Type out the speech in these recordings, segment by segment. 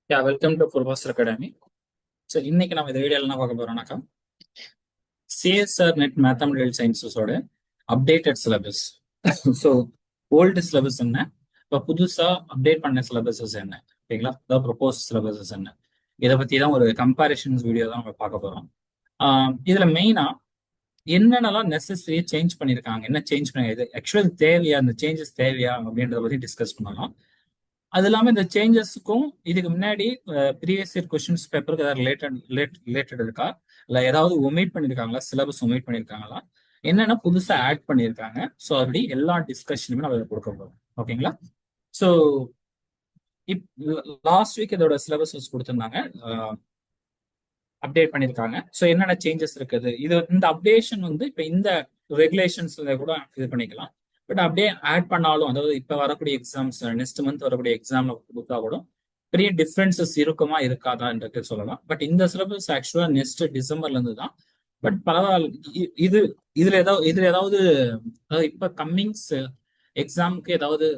Welcome to ஃபுர்பாஸ்டர் academy. So இன்னைக்கு நம்ம இந்த வீடியோவில் என்ன பார்க்க போறோம்னாக்கா, சிஎஸ்ஆர் நெட் மேத்தமெட்டிக்கல் சயின்சஸோட updated syllabus. So old syllabus என்ன, இப்போ புதுசாக அப்டேட் பண்ண சிலபஸஸ் என்ன, ஓகேங்களா, அதாவது ப்ரொபோஸ் சிலபஸஸ் என்ன, இதை பற்றி தான் ஒரு கம்பேரிஷன்ஸ் வீடியோ தான் நம்ம பார்க்க போகிறோம். இதில் மெயினாக என்னென்னலாம் நெசசரி சேஞ்ச் பண்ணியிருக்காங்க, என்ன சேஞ்ச் பண்ணி இது ஆக்சுவலி தேவையா, இந்த சேஞ்சஸ் தேவையா அப்படின்றத பற்றி டிஸ்கஸ் பண்ணலாம். அது இல்லாமல் இந்த சேஞ்சஸுக்கும் இதுக்கு முன்னாடி ப்ரீவியஸ் இயர் கொஸ்டின்ஸ் பேப்பருக்கு ஏதாவது ரிலேட்டட் இருக்கா, இல்லை ஏதாவது ஒமிட் பண்ணியிருக்காங்களா, சிலபஸ் ஒமிட் பண்ணியிருக்காங்களா, என்னென்ன புதுசாக ஆட் பண்ணியிருக்காங்க. ஸோ அப்படி எல்லா டிஸ்கஷனுமே நம்ம கொடுக்க போகிறோம். ஓகேங்களா. ஸோ லாஸ்ட் வீக் இதோட சிலபஸஸ் கொடுத்துருந்தாங்க, அப்டேட் பண்ணியிருக்காங்க. ஸோ என்னென்ன சேஞ்சஸ் இருக்குது, இந்த அப்டேஷன் இப்போ இந்த ரெகுலேஷன்ஸ்ல கூட இது பண்ணிக்கலாம். பட் அப்படியே ஆட் பண்ணாலும், அதாவது இப்போ வரக்கூடிய எக்ஸாம்ஸ், நெக்ஸ்ட் மந்த் வரக்கூடிய எக்ஸாம்ல கொடுத்தா கூட பெரிய டிஃப்ரென்சஸ் இருக்குமா இருக்காதான்றது சொல்லலாம். பட் இந்த சிலபஸ் ஆக்சுவலா நெக்ஸ்ட் டிசம்பர்ல இருந்து தான். பட் பரவாயில்ல, இதுல ஏதாவது இப்ப கம்மிங்ஸ் எக்ஸாமுக்கு ஏதாவது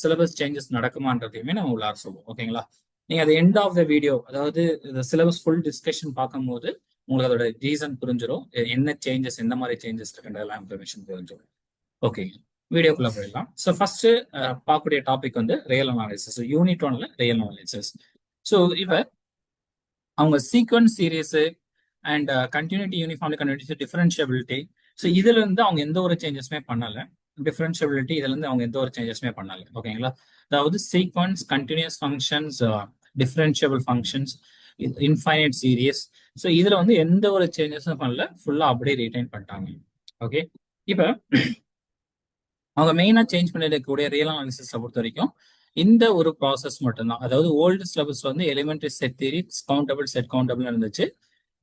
சிலபஸ் சேஞ்சஸ் நடக்குமான்றதையுமே நம்ம உள்ளார சொல்லுவோம். ஓகேங்களா. நீங்க அது எண்ட் ஆஃப் த வீடியோ, அதாவது இந்த சிலபஸ் ஃபுல் டிஸ்கஷன் பார்க்கும்போது உங்களுக்கு அதோட ரீசன் புரிஞ்சிடும், என்ன சேஞ்சஸ், எந்த மாதிரி சேஞ்சஸ் இருக்குன்றதெல்லாம் இன்ஃபர்மேஷன் புரிஞ்சிடும். ஓகே, வீடியோக்குள்ள போயிடலாம். ஸோ ஃபர்ஸ்ட் பார்க்கக்கூடிய டாபிக் ரியல் அனாலிசிஸ், யூனிட் 1ல ரியல் அனாலிசிஸ். ஸோ இப்போ அவங்க sequence series and continuity, uniform continuity, differentiability, so இதுல இருந்து அவங்க எந்த ஒரு சேஞ்சஸுமே பண்ணல. டிஃபரன்ஷியபிலிட்டி இதுல இருந்து அவங்க எந்த ஒரு சேஞ்சஸுமே பண்ணல. ஓகேங்களா. அதாவது sequence, continuous functions, differentiable functions, infinite series, so இதுல எந்த ஒரு சேஞ்சஸும் பண்ணல, ஃபுல்லா அப்படியே ரீடைன் பண்ணிட்டாங்க. ஓகே, இப்போ அவங்க மெயினா சேஞ்ச் பண்ணிருக்கக்கூடிய ரியல் அனாலிசிஸை பொறுத்த வரைக்கும் இந்த ஒரு ப்ராசஸ் மட்டும்தான். அதாவது ஓல்டு சிலபஸ்ல elementary set theory, countable, set countable இருந்துச்சு.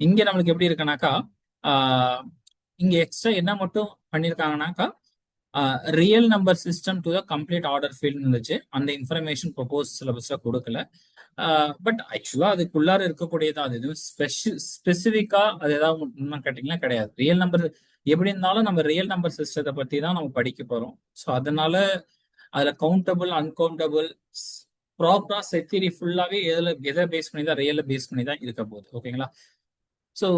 இங்க நம்மளுக்கு எப்படி இருக்குனாக்கா, இங்க எக்ஸ்ட்ரா என்ன மட்டும் பண்ணிருக்காங்கனாக்கா, real number system to the complete order field இருந்துச்சு. அந்த இன்ஃபர்மேஷன் ப்ரொபோஸ் சிலபஸ்ல கொடுக்கல. பட் ஆக்சுவலா அதுக்குள்ளார இருக்கக்கூடியது, அது எதுவும் ஸ்பெசிஃபிக்கா அது ஏதாவது கேட்டீங்கன்னா கிடையாது. ரியல் நம்பர் எப்படி இருந்தாலும் நம்ம ரியல் நம்பர் சிஸ்டத்தை பத்தி தான் நம்ம படிக்க போறோம். ஸோ அதனால அதுல கவுண்டபிள், அன்கவுண்டபிள், ப்ராப்பரா செட் தியரி ஃபுல்லாவே எதை பேஸ் பண்ணி தான், ரியலை பேஸ் பண்ணி தான் இருக்க போகுது. ஓகேங்களா. ஸோ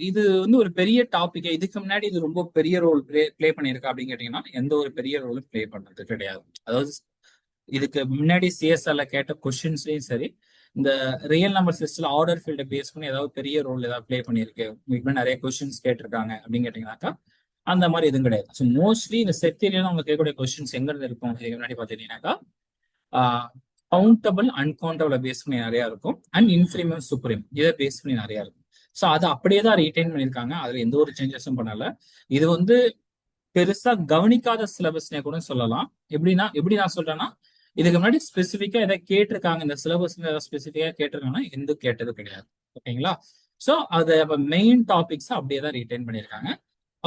இது ஒரு பெரிய டாபிக். இதுக்கு முன்னாடி இது ரொம்ப பெரிய ரோல் பிளே பண்ணியிருக்கா அப்படின்னு கேட்டீங்கன்னா எந்த ஒரு பெரிய ரோலும் பிளே பண்றது கிடையாது. அதாவது இதுக்கு முன்னாடி சிஎஸ்ஆர்ல கேட்ட கொஸ்டின்ஸ்லயும் சரி, இந்த ரியல் நம்பர் சிஸ்டம்ல ஆர்டர் ஃபீல்டை பேஸ் பண்ணி ஏதாவது பெரிய ரோல் ஏதாவது பிளே பண்ணியிருக்கு, உங்களுக்கு நிறைய கொஸ்டின்ஸ் கேட்டிருக்காங்க அப்படின்னு கேட்டீங்கன்னாக்கா அந்த மாதிரி எதுவும் கிடையாது. ஸோ மோஸ்ட்லி இந்த செட் தியரியில அவங்க கேட்கக்கூடிய கொஸ்டின்ஸ் எங்க இருந்து இருக்கும் இதுக்கு முன்னாடி பாத்தீங்கன்னாக்கா, கவுண்டபிள், அன்கவுண்டபிள் பேஸ் பண்ணி நிறைய இருக்கும், அண்ட் இன்ஃபிரிமியம், சுப்ரீம் இதை பேஸ் பண்ணி நிறைய இருக்கும். ஸோ அதை அப்படியே தான் ரீடைன் பண்ணியிருக்காங்க, அதுல எந்த ஒரு சேஞ்சஸும் பண்ணல. இது பெருசா கவனிக்காத சிலபஸ்னே கூட சொல்லலாம். எப்படி நான் சொல்றேன்னா, இதுக்கு முன்னாடி ஸ்பெசிஃபிக்கா எதாவது கேட்டிருக்காங்க, இந்த சிலபஸ் ஏதாவது ஸ்பெசிஃபிக்கா கேட்டிருக்காங்கன்னா எந்த கேட்டது கிடையாது. ஓகேங்களா. ஸோ அதை மெயின் டாபிக்ஸ் அப்படியே தான் ரீடைன் பண்ணியிருக்காங்க.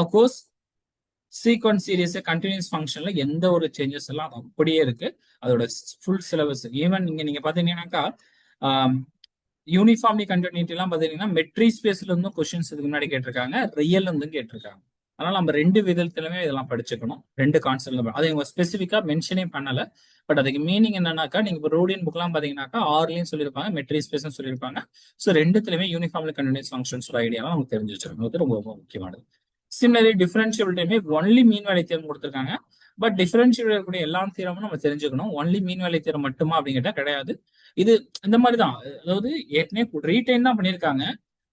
அப்கோர்ஸ் சீக்வன்ஸ் சீரீஸ், கண்டினியூஸ் ஃபங்க்ஷன்ல எந்த ஒரு சேஞ்சஸ் எல்லாம் அப்படியே இருக்கு. அதோட ஃபுல் சிலபஸ் ஈவன் நீங்க பாத்தீங்கன்னாக்கா, யூனிஃபார்ம்லி கண்டினியூட்டி எல்லாம் பாத்தீங்கன்னா மெட்ரி ஸ்பேஸ்ல இருந்தும் கொஸ்டின்ஸ் இதுக்கு முன்னாடி கேட்டிருக்காங்க, ரியல் இருந்தும் கேட்டிருக்காங்க. அதனால நம்ம ரெண்டு விதத்திலுமே இதெல்லாம் படிச்சுக்கணும், ரெண்டு கான்செப்ட்ல. அதை இவங்க ஸ்பெசிஃபிக்கா மென்ஷனே பண்ணல. பட் அதுக்கு மீனிங் என்னன்னாக்கா, நீங்க இப்போ ரோடியன் புக்லாம் பாத்தீங்கன்னாக்கா ஆர்லையும் சொல்லியிருப்பாங்க, மெட்ரி ஸ்பேஸ் சொல்லியிருப்பாங்க. ஸோ ரெண்டுத்துலயுமே யூனிஃபார்ம்லி கண்டினியூஸ் ஃபங்க்ஷன்ஸ் ஐடியாலாம் நமக்கு தெரிஞ்சு வச்சிருக்கணும், அது ரொம்ப ரொம்ப முக்கியமானது. சிமிலர்லி டிஃபரன்ஷியபிலிட்டியுமே ஒன்லி மீன் வேலை தியரம் கொடுத்துருக்காங்க. பட் டிஃபரன்ஷியபிள் இருக்கக்கூடிய எல்லா தியரமும் நம்ம தெரிஞ்சுக்கணும். ஒன்லி மீன் வேலை தியரம் மட்டுமா அப்படின்னு கேட்டா கிடையாது. இது இந்த மாதிரி தான், அதாவது ஏற்கனவே ரீடைன் தான் பண்ணியிருக்காங்க.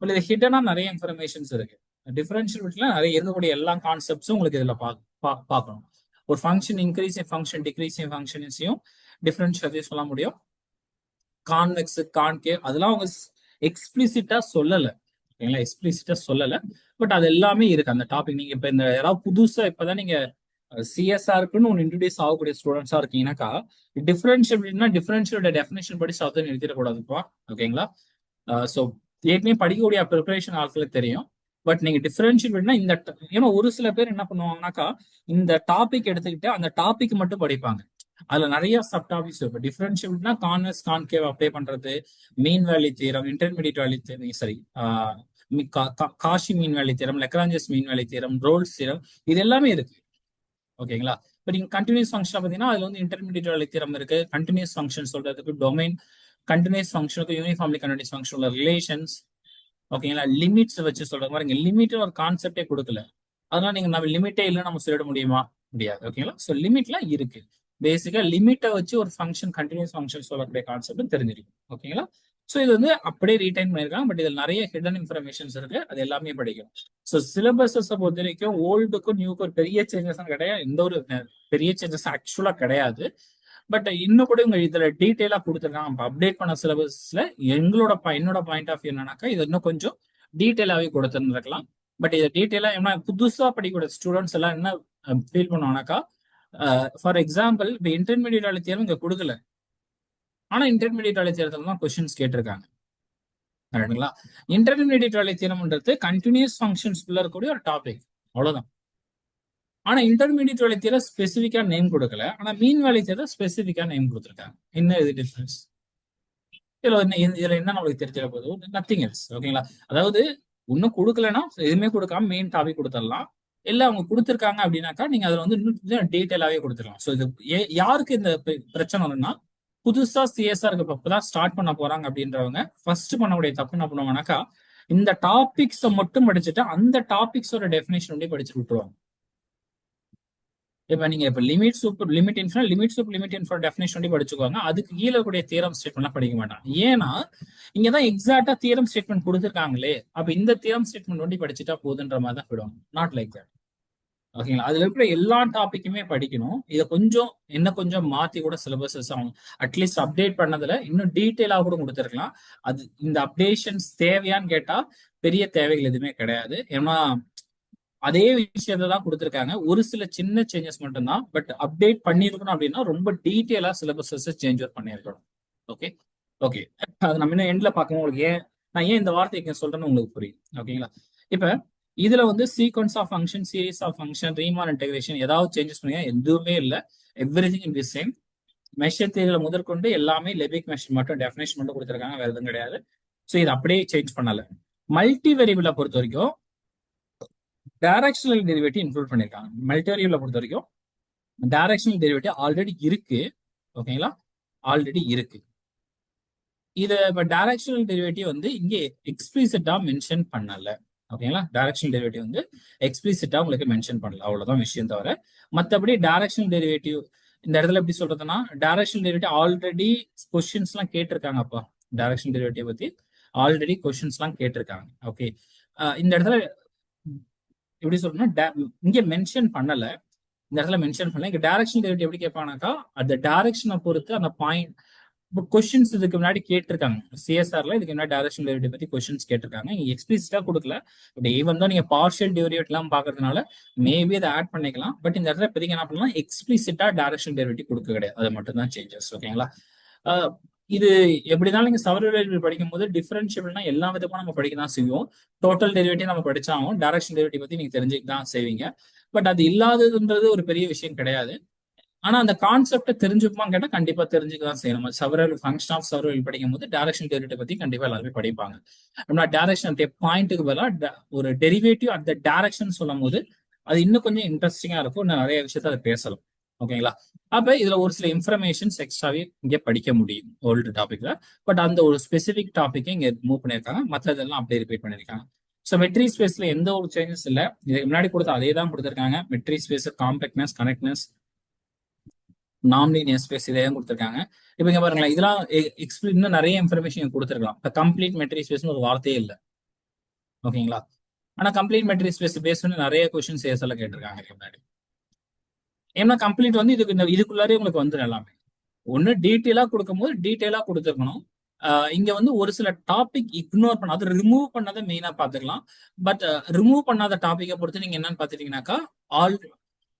பட் இது ஹிட்டனா நிறைய இன்ஃபர்மேஷன்ஸ் இருக்கு. டிஃபரன்ஷியபிலிட்டில நிறைய இருக்கக்கூடிய எல்லா கான்செப்ட்ஸும் உங்களுக்கு இதுல பார்க்கணும். ஒரு ஃபங்க்ஷன் இன்க்ரீசிங் ஃபங்க்ஷன், டிக்ரீசிங் ஃபங்க்ஷன்ஸையும் டிஃபரன்ஷியல் சொல்ல முடியும். கான்வெக்ஸ், கான்கேவ் அதெல்லாம் அவங்க எக்ஸ்பிளிசிட்டா சொல்லல. ஓகேங்களா, எக்ஸ்பிளிசிட்டா சொல்லல. பட் அது எல்லாமே இருக்கு அந்த டாபிக். நீங்க இப்ப இந்த யாராவது புதுசா இப்பதான் நீங்க சிஎஸ்ஆருக்குன்னு ஒன்று இன்ட்ரடியூஸ் ஆகக்கூடிய ஸ்டூடெண்ட்ஸா இருக்கீங்கன்னாக்கா, டிஃபரன்ஷியல் டெஃபினேஷன் படி சவுத்தன் நிறுத்திடக்கூடாதுப்பா. ஓகேங்களா. ஸோ ஏற்கனவே படிக்கக்கூடிய ப்ரிப்பரேஷன் ஆட்களுக்கு தெரியும். பட் நீங்க டிஃபரன்ஷியல்னா இந்த, ஏன்னா ஒரு சில பேர் என்ன பண்ணுவாங்கன்னாக்கா, இந்த டாபிக் எடுத்துக்கிட்டு அந்த டாபிக் மட்டும் படிப்பாங்க. அதுல நிறைய சப் டாபிக்ஸ் இருக்கு. டிஃபரன்ஷியல்னா கான்வெக்ஸ், கான்கேவ் அப்ளை பண்றது, mean value theorem, intermediate value theorem, சரி Cauchy mean value theorem, Lagrange's mean value theorem, Rolle's theorem, இது எல்லாமே இருக்கு. ஓகேங்களா. இப்போ நீங்க கண்டினியூஸ் ஃபங்க்ஷன் பார்த்தீங்கன்னா அதுல இன்டர்மீடியட் வேல்யூ தியரம் இருக்கு. கண்டினியூஸ் ஃபங்க்ஷன் சொல்றதுக்கு டொமைன் கண்டினியூஸ் ஃபங்க்ஷனுக்கு யூனிஃபார்ம்லி கண்டினியூஸ் ஃபங்க்ஷன் உள்ள ரிலேஷன்ஸ், ஓகேங்களா, லிமிட்ஸ் வச்சு சொல்றாங்க பாருங்க. லிமிட் ஒரு கான்செப்டே கொடுக்கல. அதனால நீங்க நம்ம லிமிட்டே இல்லை நம்ம சொல்லிட முடியுமா? முடியாது. ஓகேங்களா, ஸோ லிமிட்லாம் இருக்கு. பேசிக்கா லிமிட்டை வச்சு ஒரு ஃபங்க்ஷன் கண்டினியூஸ் ஃபங்க்ஷன் சொல்லக்கூடிய கான்செப்ட் தெரிஞ்சிருக்கும். ஓகேங்களா, ஸோ இது வந்து அப்படியே ரீடைன் பண்ணிருக்காங்க. பட் இதில் நிறைய ஹிடன் இன்ஃபர்மேஷன்ஸ் இருக்கு, அது எல்லாமே படிக்கும். ஸோ சிலபஸை பொறுத்த வரைக்கும் ஓல்டுக்கும் நியூக்கும் ஒரு பெரிய சேஞ்சஸ் கிடையாது. எந்த ஒரு பெரிய சேஞ்சஸ் ஆக்சுவலா கிடையாது. பட் இன்னும் கூட இவங்க இதுல டீட்டெயிலா கொடுத்துருக்காங்க. அப்டேட் பண்ண சிலபஸ்ல என்னோட பாயிண்ட் ஆஃப் வியூ என்னன்னாக்கா, இது இன்னும் கொஞ்சம் டீட்டெயிலாவே கொடுத்துருந்துருக்கலாம். பட் இதை டீட்டெயிலா ஏன்னா புதுசா படிக்கிற ஸ்டூடெண்ட்ஸ் எல்லாம் என்ன ஃபீல் பண்ணுவாங்கனாக்கா, ஃபார் எக்ஸாம்பிள் இப்போ இன்டர்மீடியட் ஆளி தேர்வு இங்க கொடுக்கல, ஆனா இன்டர்மீடியட் ஆளி தேர்தல் தான் கொஸ்டின்ஸ் கேட்டிருக்காங்க. ரைட்டுங்களா, இன்டர்மீடியட் ஆளி தேர்வுன்றது கண்டினியூஸ் ஃபங்க்ஷன்ஸ்குள்ள இருக்கக்கூடிய ஒரு டாபிக், அவ்வளவுதான். ஆனா இன்டர்மீடியட் வேலை தேர்வு ஸ்பெசிஃபிக்கா நேம் கொடுக்கல, ஆனா மீன் வேலை தேர்வு ஸ்பெசிஃபிக்கா நேம் கொடுத்துருக்காங்க. என்ன இது டிஃபரன்ஸ்? இதுல என்ன நம்மளுக்கு தெரிஞ்சிட போகுது? Nothing else. ஓகேங்களா, அதாவது இன்னும் கொடுக்கலன்னா எதுவுமே கொடுக்காம மெயின் டாபிக் கொடுத்துடலாம். இல்ல அவங்க கொடுத்துருக்காங்க அப்படின்னாக்கா நீங்க அதுல வந்து இன்னும் டீட்டெயிலாவே கொடுத்துடலாம். ஸோ இது யாருக்கு இந்த பிரச்சனை வரும்னா, புதுசா சிஎஸ்ஆர் இப்பதான் ஸ்டார்ட் பண்ண போறாங்க அப்படின்றவங்க ஃபர்ஸ்ட் பண்ணக்கூடிய தப்பு என்ன பண்ணுவாங்கனாக்கா, இந்த டாபிக்ஸை மட்டும் படிச்சுட்டு அந்த டாபிக்ஸோட டெஃபினேஷன் வந்து படிச்சு விட்டுருவாங்க. இப்ப நீங்க இப்ப limit super limit infer limit super limit infer definition படிச்சுக்கோங்க. அதுக்கு கீழே கூடிய தியரம் ஸ்டேட்மெண்ட்லாம் படிக்க மாட்டாங்க. ஏன்னா இங்கதான் எக்ஸாக்டா தியரம் ஸ்டேட்மெண்ட் கொடுத்துருக்காங்களே, அப்ப இந்த தியரம் ஸ்டேட்மெண்ட் வந்து படிச்சுட்டா போதுன்ற மாதிரி தான் போயிடுவாங்க. Not like that. ஓகேங்களா, அதுல இருக்கிற எல்லா டாபிக்குமே படிக்கணும். இதை கொஞ்சம் மாத்தி கூட சிலபஸஸ் ஆகும். அட்லீஸ்ட் அப்டேட் பண்ணதுல இன்னும் டீட்டெயிலா கூட கொடுத்துருக்கலாம். அது இந்த அப்டேஷன்ஸ் தேவையான்னு கேட்டா பெரிய தேவைகள் எதுவுமே கிடையாது. ஏன்னா அதே விஷயத்தை தான் கொடுத்துருக்காங்க, ஒரு சில சின்ன சேஞ்சஸ் மட்டும்தான். பட் அப்டேட் பண்ணிருக்கணும் அப்படின்னா ரொம்ப டீட்டெயிலா சிலபஸஸ் சேஞ்ச் பண்ணிருக்கணும். ஓகே ஓகே, அது நம்ம இன்னும் எண்ட்ல பார்க்கணும். உங்களுக்கு நான் ஏன் இந்த வார்த்தைக்கு சொல்றேன்னு உங்களுக்கு புரியும். ஓகேங்களா, இப்ப இதுல வந்து sequence of function, series of function, Riemann integration ஏதாவது சேஞ்சஸ் பண்ணீங்க? எதுவுமே இல்லை, everything in the same. Measure தியரியில முதற்கொண்டு எல்லாமே லெபிக் மெஷர் மட்டும் டெஃபினேஷன் மட்டும் கொடுத்துருக்காங்க, வேற எதுவும் கிடையாது. ஸோ இது அப்படியே சேஞ்ச் பண்ணல. மல்டி வேரியபிளை பொறுத்த வரைக்கும் டைரக்ஷனல் டெரிவேட்டிவ் இன்க்ளூட் பண்ணிருக்காங்க. மல்டிவேரியபிளை பொறுத்த வரைக்கும் டைரக்ஷனல் டெரிவேட்டிவ் ஆல்ரெடி இருக்கு. ஓகேங்களா, ஆல்ரெடி இருக்கு. இது இப்போ டைரக்ஷனல் டெரிவேட்டிவ் வந்து இங்கே எக்ஸ்பிளிசிட்டா மென்ஷன் பண்ணல. ஓகேங்களா, டைரக்ஷனல் டெரிவேட்டிவ் வந்து எக்ஸ்பிளிசிட்டா உங்களுக்கு மென்ஷன் பண்ணல, அவ்வளவுதான் விஷயம். தவிர மற்றபடி டைரக்ஷனல் டெரிவேட்டிவ் இந்த இடத்துல எப்படி சொல்றதுன்னா, டைரக்ஷனல் டெரிவேட்டிவ் ஆல்ரெடி கொஸ்டின்ஸ் எல்லாம் கேட்டிருக்காங்கப்பா. டைரக்ஷனல் டெரிவேட்டிவ் பத்தி ஆல்ரெடி கொஸ்டின்ஸ் எல்லாம் கேட்டிருக்காங்க. ஓகே, இந்த இடத்துல எப்படி சொல்றேன்னா, இங்க மென்ஷன் பண்ணல, இந்த இடத்துல மென்ஷன் பண்ணல. இங்க டைரக்ஷன் டெரிவேட்டிவ் எப்படி கேட்பானாக்கா, அந்த டைரக்ஷனை பொறுத்து அந்த பாயிண்ட். இப்போ கொஸ்டின்ஸ் இதுக்கு முன்னாடி கேட்டிருக்காங்க சிஎஸ்ஆர்ல, இதுக்கு முன்னாடி டைரக்ஷன் டெரிவேட்டிவ் பத்தி கொஸ்டின்ஸ் கேட்டிருக்காங்க. இங்க எக்ஸ்பிளிசிட்டா கொடுக்கல. பட் ஈவன் தான் நீங்க பார்ஷியல் டெரிவேட்டிவ் எல்லாம் பாக்குறதுனால மேபி அதை ஆட் பண்ணிக்கலாம். பட் இந்த இடத்துல இப்போதைக்கு என்ன பண்ணலாம், எக்ஸ்பிளிசிட்டா டைரக்ஷன் டெரிவேட்டிவ் கொடுக்க கிடையாது, அது மட்டும் தான் சேஞ்சஸ். ஓகேங்களா, இது எப்படினாலும் நீங்க சவரல் படிக்கும் போது டிஃபரன்ஷியபிள்னா எல்லா விதமா நம்ம படிக்க தான் செய்வோம். டோட்டல் டெரிவேட்டிவ் நம்ம படிச்சாலும் டைரக்ஷன் டெரிவேட்டிவ் பத்தி நீங்க தெரிஞ்சுக்க தான் செய்வீங்க. பட் அது இல்லாததுன்றது ஒரு பெரிய விஷயம் கிடையாது. ஆனா அந்த கான்செப்டை தெரிஞ்சுக்குமான்னு கேட்டா கண்டிப்பா தெரிஞ்சுக்க தான் செய்யணும். சவரல் ஃபங்க்ஷன் ஆஃப் சவரல் படிக்கும் போது டைரக்ஷன் டெரிவேட்டிவ் பத்தி கண்டிப்பா எல்லாருமே படிப்பாங்க. நம்ம டைரக்ஷன் பாயிண்ட்டுக்கு பதிலாக ஒரு டெரிவேட்டிவ் அந்த டைரக்ஷன் சொல்லும் போது அது இன்னும் கொஞ்சம் இன்ட்ரெஸ்டிங்கா இருக்கும். இன்னும் நிறைய விஷயத்த அதை பேசலாம். ஓகேங்களா, அப்ப இதுல ஒரு சில இன்ஃபர்மேஷன்ஸ் எக்ஸ்ட்ராவே இங்க படிக்க முடியும் ஓல்டு டாபிக்ல. பட் அந்த ஒரு ஸ்பெசிபிக் டாபிக்கை இங்க மூவ் பண்ணிருக்காங்க, மற்றதெல்லாம் அப்படியே ரிப்பீட் பண்ணிருக்காங்க. ஸோ மெட்ரி ஸ்பேஸ்ல எந்த ஒரு சேஞ்சஸ் இல்லை, இதுக்கு முன்னாடி கொடுத்த அதே தான் கொடுத்துருக்காங்க. மெட்ரி ஸ்பேஸ் காம்ப்ளெக்னஸ், கனெக்ட்னஸ், நான்லீனியர் ஸ்பேஸ் இதே தான் கொடுத்துருக்காங்க. இப்போ இங்க பாருங்களேன், இதெல்லாம் இன்னும் நிறைய இன்ஃபர்மேஷன் கொடுத்துருக்கலாம். இப்போ கம்ப்ளீட் மெட்ரி ஸ்பேஸ்னு ஒரு வார்த்தையே இல்லை. ஓகேங்களா, ஆனா கம்ப்ளீட் மெட்ரி ஸ்பேஸ் பேஸ் பண்ணி நிறைய கொஸ்டின்ஸ் எல்லாம் கேட்டிருக்காங்க இதுக்கு முன்னாடி. ஏன்னா கம்ப்ளீட் வந்து இதுக்குள்ளாரே உங்களுக்கு வந்துடும் எல்லாமே. ஒன்னு டீட்டெயிலா கொடுக்கும் போது டீட்டெயிலா கொடுத்துருக்கணும். இங்க வந்து ஒரு சில டாபிக் இக்னோர் பண்ணாத, ரிமூவ் பண்ணாத மெயினா பாத்துக்கலாம். பட் ரிமூவ் பண்ணாத டாபிக்கை பொறுத்து நீங்க என்னன்னு பாத்துட்டீங்கன்னாக்கா,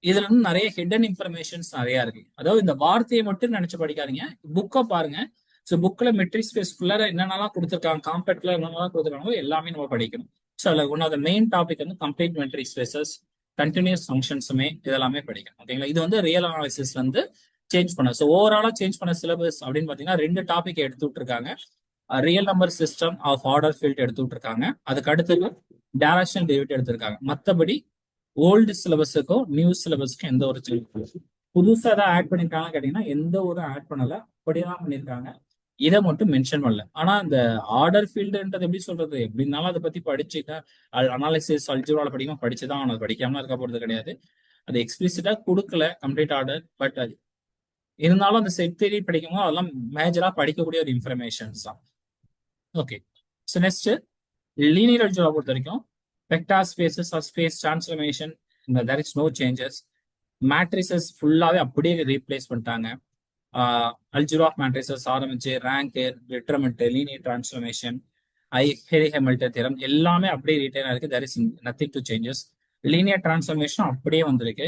இதுல இருந்து நிறைய ஹிடன் இன்ஃபர்மேஷன்ஸ் நிறைய இருக்கு. அதாவது இந்த வார்த்தையை மட்டும் நினைச்சு படிக்காதீங்க, புக்கை பாருங்க. ஸோ புக்ல மெட்ரிக் ஸ்பேஸ்க்குள்ள என்னென்னலாம் கொடுத்துருக்காங்க, காம்பேக்ட்ல என்னென்னலாம் கொடுத்துருக்காங்களோ எல்லாமே நம்ம படிக்கணும். ஸோ அதுல one of the main topic வந்து கம்ப்ளீட் மெட்ரிக் ஸ்பேசஸ், கண்டினியூஸ் ஃபங்க்ஷன்ஸுமே இதெல்லாமே படிக்கணும். ஓகேங்களா, இது வந்து ரியல் அனாலிசிஸ்ல இருந்து சேஞ்ச் பண்ண. ஸோ ஓவராலா சேஞ்ச் பண்ண சிலபஸ் அப்படின்னு பாத்தீங்கன்னா 2 டாபிக் எடுத்து விட்டுருக்காங்க. Real number system of order field எடுத்து விட்டுருக்காங்க. அதுக்கு அடுத்தது டைரக்ஷனல் டெரிவேட்டிவ் எடுத்திருக்காங்க. மற்றபடி ஓல்டு சிலபஸுக்கும் நியூ சிலபஸுக்கும் எந்த ஒரு சேஞ்ச், புதுசா ஏதாவது ஆட் பண்ணிருக்காங்க கேட்டீங்கன்னா எந்த ஒரு ஆட் பண்ணல, அப்படியெல்லாம் பண்ணியிருக்காங்க. இதை மட்டும் மென்ஷன் பண்ணல. ஆனா இந்த ஆர்டர் ஃபீல்டுன்றது எப்படி சொல்றது, எப்படின்னாலும் அதை பத்தி படிச்சுக்க, அனாலிசிஸ் அல்ஜிப்ரால படிக்காம படிச்சுதான் ஆகணும். அது படிக்காமலாம் இருக்க போறது கிடையாது. அது எக்ஸ்பிளிசிட்டா கொடுக்கல கம்ப்ளீட் ஆர்டர், பட் அது இருந்தாலும் அந்த செட் தியரி படிக்கும்போது அதெல்லாம் மேஜரா படிக்கக்கூடிய ஒரு இன்ஃபர்மேஷன்ஸ் தான். Okay, so next linear algebra பொறுத்த வரைக்கும் vector spaces or space transformation there is no changes. Matrices ஃபுல்லாவே அப்படியே ரீப்ளேஸ் பண்ணிட்டாங்க. அல்ஜிப்ரா ஆஃப் மேட்ரிசஸ் ஆரம்பிச்சு rank, determinant, linear transformation, Hamilton theorem எல்லாமே அப்படியே ரீட்டைன் ஆயிருக்கு. There is nothing to changes. Linear transformation அப்படியே வந்திருக்கு.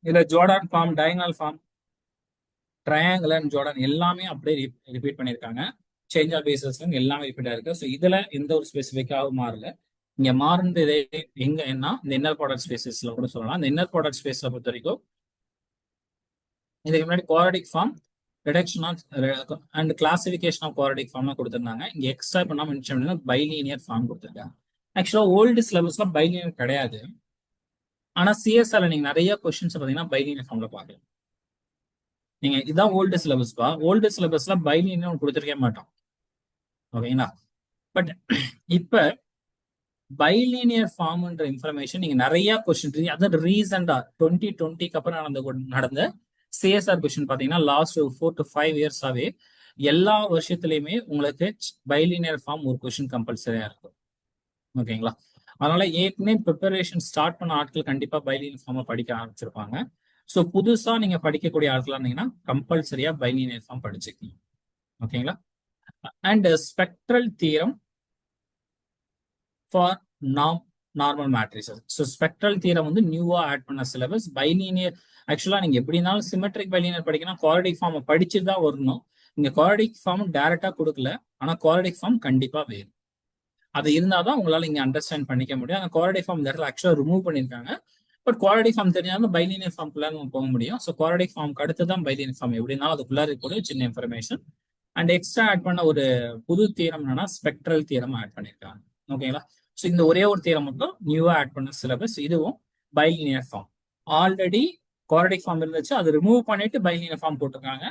இதுல Jordan form, diagonal form, triangle and Jordan எல்லாமே அப்படியே ரிப்பீட் பண்ணியிருக்காங்க. சேஞ்ச் ஆஃப் பேசஸ் எல்லாமே ரிப்பீட் ஆயிருக்கு. ஸோ இதுல எந்த ஒரு ஸ்பெசிஃபிக்காகவும் மாறல. இங்க மாறுனது எங்க என்ன, இந்த இன்னர் ப்ராடக்ட் ஸ்பேசஸ்ல கூட சொல்லலாம். இந்த இன்னர் ப்ராடக்ட் ஸ்பேஸ்ல பொறுத்த வரைக்கும் இதுக்கு முன்னாடி quadratic form, reduction of and classification of quadratic ஃபார்ம்லாம் கொடுத்துருந்தாங்க. இங்க எக்ஸ்ட்ரா பண்ணா மென்ஷன் பண்ணி பைலீனியர் ஃபார்ம் கொடுத்துருக்காங்க. ஆக்சுவலா ஓல்டு சிலபஸ்ல பைலீனியர் கிடையாது. ஆனா சிஎஸ்ஆர்ல நீங்க நிறைய கொஸ்டின்ஸ் பாத்தீங்கன்னா பைலீனியர் ஃபார்ம்ல பாக்கலாம். நீங்க இதான் ஓல்டு சிலபஸ்பா, ஓல்டு சிலபஸ்ல பைலீனியர் கொடுத்துருக்கே மாட்டோம். ஓகேங்களா? பட் இப்ப பைலீனியர் ஃபார்ம்ன்ற இன்ஃபர்மேஷன் நீங்க நிறைய கொஸ்டின், அதாவது ரீசெண்டா 2020க்கு அப்புறம் நடந்த சிஎஸ்ஆர் கொஸ்டின் பாத்தீங்கன்னா லாஸ்ட் 4 to 5 இயர்ஸாவே எல்லா வருஷத்துலயுமே உங்களுக்கு பைலீனியர் ஃபார்ம் ஒரு கொஸ்டின் கம்பல்சரியா இருக்கும். ஓகேங்களா? அதனால ஏற்கனவே ப்ரிப்பரேஷன் ஸ்டார்ட் பண்ண ஆட்கள் கண்டிப்பா பைலீனியர் ஃபார்ம் படிக்க ஆரம்பிச்சிருப்பாங்க. ஸோ புதுசா நீங்க படிக்கக்கூடிய ஆட்களா இருந்தீங்கன்னா கம்பல்சரியா பைலீனியர் ஃபார்ம் படிச்சுக்கணும். ஓகேங்களா? And spectral theorem for normal matrices. So spectral theorem வந்து நியூவா ஆட் பண்ண சிலபஸ். பைலீனியர் ஆக்சுவலா நீங்க எப்படி இருந்தாலும் சிமெட்ரிக் பைலீனியர் படிக்கணும், குவாட்ரடிக் ஃபார்ம் படிச்சுட்டு தான் வரணும். இங்க குவாட்ரடிக் ஃபார்ம் டைரக்டா கொடுக்கல, ஆனா குவாட்ரடிக் ஃபார்ம் கண்டிப்பா வேணும். அது இருந்தாதான் உங்களால இங்க அண்டர்ஸ்டாண்ட் பண்ணிக்க முடியும். அந்த குவாட்ரடிக் ஃபார்ம் இந்த இடத்துல ஆக்சுவலா ரிமூவ் பண்ணிருக்காங்க. பட் குவாட்ரடிக் ஃபார்ம் தெரிஞ்சாலும் பைலீனியர் ஃபார்ம்குள்ள நம்ம போக முடியும். ஸோ குவாட்ரடிக் ஃபார்ம்க்கு அடுத்து தான் பைலீனியர் ஃபார்ம். எப்படினாலும் அதுக்குள்ள இருக்கக்கூடிய சின்ன இன்ஃபர்மேஷன். அண்ட் எக்ஸ்ட்ரா ஆட் பண்ண ஒரு புது தியரம் என்னன்னா ஸ்பெக்ட்ரல் தியரம் ஆட் பண்ணிருக்காங்க. ஓகேங்களா? ஸோ இந்த ஒரே ஒரு தியரம் மட்டும் நியூவா ஆட் பண்ண சிலபஸ். இதுவும் bilinear form. Already quadratic form இருந்துச்சு, அது ரிமூவ் பண்ணிட்டு பைலீனியர் ஃபார்ம் போட்டிருக்காங்க.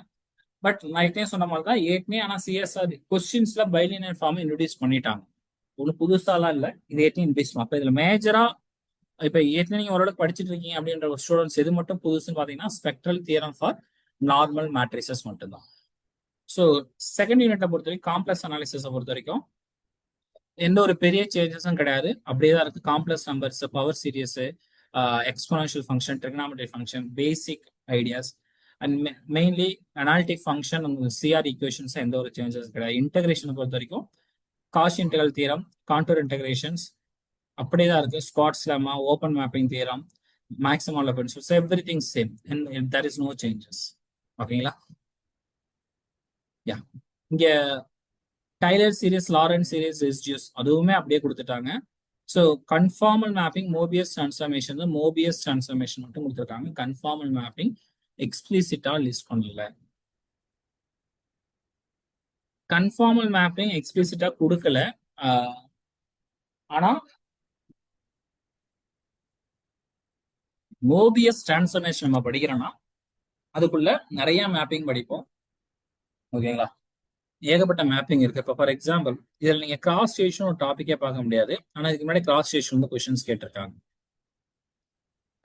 பட் நான் ஏற்கனவே சொன்ன மாதிரி தான், ஏற்கனவே ஆனா சிஎஸ்ஆர் கொஸ்டின்ஸ்ல பைலீனியர் ஃபார்ம் இன்ட்ரோடியூஸ் பண்ணிட்டாங்க. ஒன்றும் புதுசாலாம் இல்லை, இது ஏற்கனவே இன்ட்ரோடியூஸ். அப்ப இதுல மேஜரா இப்ப ஏற்கனவே நீங்க ஓரளவுக்கு படிச்சுட்டு இருக்கீங்க அப்படின்ற ஒரு ஸ்டூடெண்ட்ஸ் எது மட்டும் புதுசுன்னு பாத்தீங்கன்னா spectral theorem for normal matrices மட்டும்தான். ஸோ செகண்ட் யூனிட்டை பொறுத்த வரைக்கும் காம்ப்ளெக்ஸ் அனாலிசிஸை பொறுத்த வரைக்கும் எந்த ஒரு பெரிய சேஞ்சஸும் கிடையாது. அப்படியே தான் இருக்கு. Complex numbers, power series, exponential function, trigonometry function, basic ideas and mainly analytic function, CR equations எந்த ஒரு சேஞ்சஸ் கிடையாது. இன்டகிரேஷனை பொறுத்த வரைக்கும் Cauchy integral theorem, contour integrations அப்படியே தான் இருக்கு. Schwarz's lemma, open mapping theorem, maximum லெபன்ஸ், everything same, there is no changes. ஓகேங்களா? யா, இங்க Taylor series, Laurent series, residues அதுவுமே அப்படியே கொடுத்துட்டாங்க. So conformal mapping, Mobius transformation, Mobius transformation மட்டும் கொடுத்துருக்காங்க. கன்ஃபார்மல் மேப்பிங் எக்ஸ்பிளிசிட்டா லிஸ்ட் பண்ணல. கன்ஃபார்மல் மேப்பிங் எக்ஸ்பிளிசிட்டா கொடுக்கல. ஆனா மோபியஸ் டிரான்ஸ்ஃபர்மேஷன் நம்ம படிக்கிறோம்னா அதுக்குள்ள நிறைய மேப்பிங் படிப்போம். ஓகேங்களா? ஏகப்பட்ட மேப்பிங் இருக்கு. இப்போ ஃபார் எக்ஸாம்பிள் இதில் நீங்க கிராஸ் ரேஷியோ ஒரு டாபிக்கே பார்க்க முடியாது. ஆனா இதுக்கு முன்னாடி கிராஸ் ரேஷியோ வந்து கொஸ்டின்ஸ் கேட்டிருக்காங்க.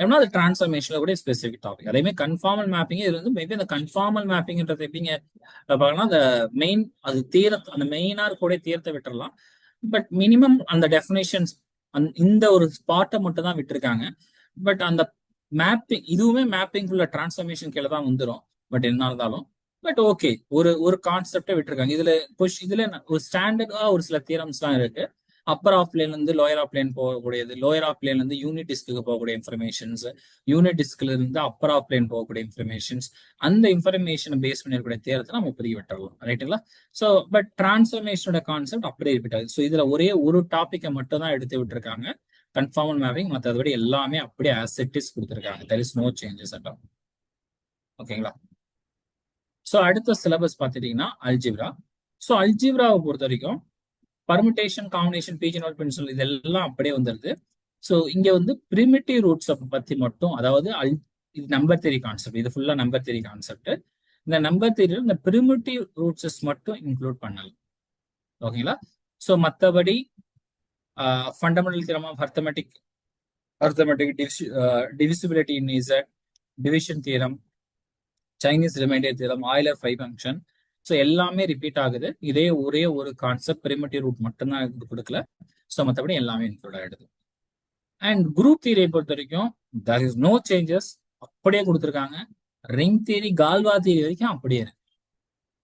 ஏன்னா அது டிரான்ஸ்ஃபர்மேஷன்ல கூட ஸ்பெசிபிக் டாபிக். அதே மாதிரி கன்ஃபார்மல் மேப்பிங் இது வந்து மேபி அந்த கன்ஃபார்மல் மேப்பிங்ன்றது எப்படிங்க பார்க்கலாம், அந்த மெயின் அது தீரத்தை, அந்த மெயினா இருக்கக்கூடிய தீரத்தை விட்டுறலாம். பட் மினிமம் அந்த டெஃபினேஷன்ஸ் இந்த ஒரு ஸ்பாட்டை மட்டும் தான் விட்டுருக்காங்க. பட் அந்த மேப்பிங் இதுவுமே மேப்பிங் உள்ள டிரான்ஸ்ஃபர்மேஷன் கீழே தான் வந்துடும். பட் என்ன இருந்தாலும் பட் ஓகே, ஒரு கான்செப்டை விட்டுருக்காங்க. இதுல ஒரு ஸ்டாண்டர்டா ஒரு சில தியரம்ஸ் தான் இருக்கு. அப்பர் ஆஃப் பிளேன்ல இருந்து லோயர் ஆஃப் பிளேன் போகக்கூடியது, லோயர் ஆஃப் பிளேன்ல இருந்து யூனிட் டிஸ்க்கு போகக்கூடிய இன்ஃபர்மேஷன்ஸ், யூனிட் டிஸ்க்ல இருந்து அப்பர் ஆஃப் பிளேன் போகக்கூடிய இன்ஃபர்மேஷன்ஸ், அந்த இன்ஃபர்மேஷனை பேஸ் பண்ணிருக்கூடிய தேரத்தை நம்ம புரிய விட்டுறலாம். ரைட்டுங்களா? ஸோ பட் டிரான்ஸ்ஃபர்மேஷனோட கான்செப்ட் அப்படியே ரிப்பீட் ஆகுது. ஸோ இதுல ஒரே ஒரு டாப்பிக்கை மட்டும் தான் எடுத்து விட்டுருக்காங்க, கன்ஃபார்மல் மேப்பிங். மற்றபடி எல்லாமே அப்படியே ஆஸ் இட் இஸ் கொடுத்துருக்காங்க. There is no changes at all. ஓகேங்களா? ஸோ அடுத்த சிலபஸ் பார்த்துட்டீங்கன்னா அல்ஜிப்ரா. ஸோ அல்ஜிப்ராவை பொறுத்த வரைக்கும் பர்முடேஷன், காம்பினேஷன், பீஜினல், பென்சில் இதெல்லாம் அப்படியே வந்துருது. ஸோ இங்க வந்து பிரிமிட்டிவ் ரூட்ஸ் பத்தி மட்டும், அதாவது இது நம்பர் தியரி கான்செப்ட், இது ஃபுல்லா நம்பர் தியரி கான்செப்ட். இந்த நம்பர் தியரியில் இந்த பிரிமிட்டிவ் ரூட்ஸஸ் மட்டும் இன்க்ளூட் பண்ணலாம். ஓகேங்களா? ஸோ மற்றபடி fundamental theorem of arithmetic divisibility in Z, division theorem, Chinese remainder theorem, Euler phi function, so எல்லாமே ரிப்பீட் ஆகுது. இதே ஒரே ஒரு கான்செப்ட் பிரிமிட்டிவ் ரூட் மட்டும்தான் இது கொடுக்கல. ஸோ மற்றபடி எல்லாமே இன்க்ளூட் ஆகிடுது. அண்ட் குரூப் தியரியை பொறுத்த வரைக்கும் there is no சேஞ்சஸ், அப்படியே கொடுத்துருக்காங்க. ரிங் தியரி, கால்வா தியரி வரைக்கும் அப்படியே இருக்கு.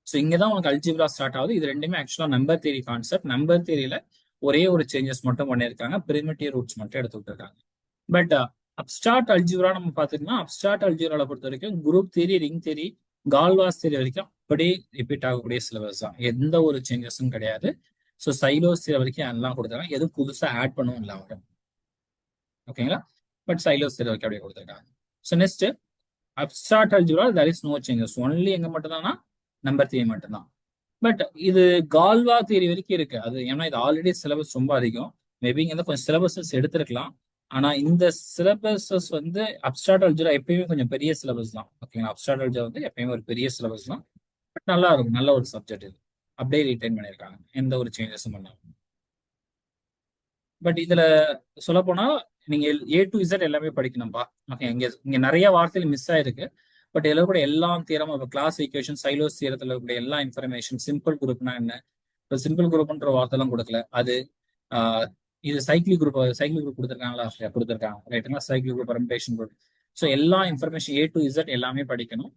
ஸோ இங்கே தான் உங்களுக்கு அல்ஜிப்ரா ஸ்டார்ட் ஆகுது. இது ரெண்டுமே ஆக்சுவலாக நம்பர் தியரி கான்செப்ட். நம்பர் தியரியில ஒரே ஒரு சேஞ்சஸ் மட்டும் பண்ணியிருக்காங்க, பிரிமிட்டிவ் ரூட்ஸ் மட்டும் எடுத்துக்கிட்டு இருக்காங்க. பட் அப்ஸ்டார்ட் அல்ஜிப்ரா நம்ம பார்த்துக்கலாம். அப்ஸ்டார்ட் அல்ஜிப்ரால பொறுத்த வரைக்கும் group theory, ring theory, Galois theory வரைக்கும் அப்படியே ரிப்பீட் ஆகக்கூடிய சிலபஸ் தான், எந்த ஒரு சேஞ்சஸும் கிடையாது. ஸோ சைலோஸ் தியரி வரைக்கும் எல்லாம் கொடுத்துருக்காங்க, எதுவும் புதுசாக ஆட் பண்ணவும் இல்லை அவங்க. ஓகேங்களா? பட் சைலோஸ் தியரி வரைக்கும் அப்படியே கொடுத்துருக்காங்க. So next abstract algebra there is no changes, only எங்க மட்டும் தானா நம்பர் தியரி மட்டும்தான். பட் இது கால்வா தியரி வரைக்கும் இருக்கு. அது ஏன்னா இது ஆல்ரெடி சிலபஸ் ரொம்ப அதிகம். மேபி இங்க கொஞ்சம் சிலபஸஸ் எடுத்திருக்கலாம். ஆனா இந்த சிலபஸஸ் வந்து அப்ஸ்டார்ட் அல்ஜிப்ரா எப்பயுமே கொஞ்சம் பெரிய சிலபஸ் தான். ஓகேங்களா? அப்ஸ்டார்ட் அல்ஜிப்ரா வந்து எப்பயுமே ஒரு பெரிய சிலபஸ் தான். பட் நல்லா இருக்கும், நல்ல ஒரு சப்ஜெக்ட் இது. அப்படியே ரீடைன் பண்ணியிருக்காங்க, எந்த ஒரு சேஞ்சஸும் பண்ணாம. பட் இதுல சொல்ல போனா நீங்க A to Z எல்லாமே படிக்கணும்பா. ஓகே, இங்க நிறைய வார்த்தைகள் மிஸ் ஆயிருக்கு. பட் இதில் கூட எல்லா தியரமும் இப்போ கிளாஸ் ஈக்குவேஷன், சைலோஸ் தியரத்தில் இருக்கக்கூடிய எல்லா இன்ஃபர்மேஷன், சிம்பிள் குரூப்னா என்ன, இப்போ சிம்பிள் குரூப்ன்ற வார்த்தைலாம் கொடுக்கல. அது இது சைக்கிள் குரூப் கொடுத்துருக்காங்களா? கொடுத்துருக்காங்க ரைட்டுங்களா? Cycle group, permutation group, so எல்லா இன்ஃபர்மேஷன் A to Z எல்லாமே படிக்கணும்.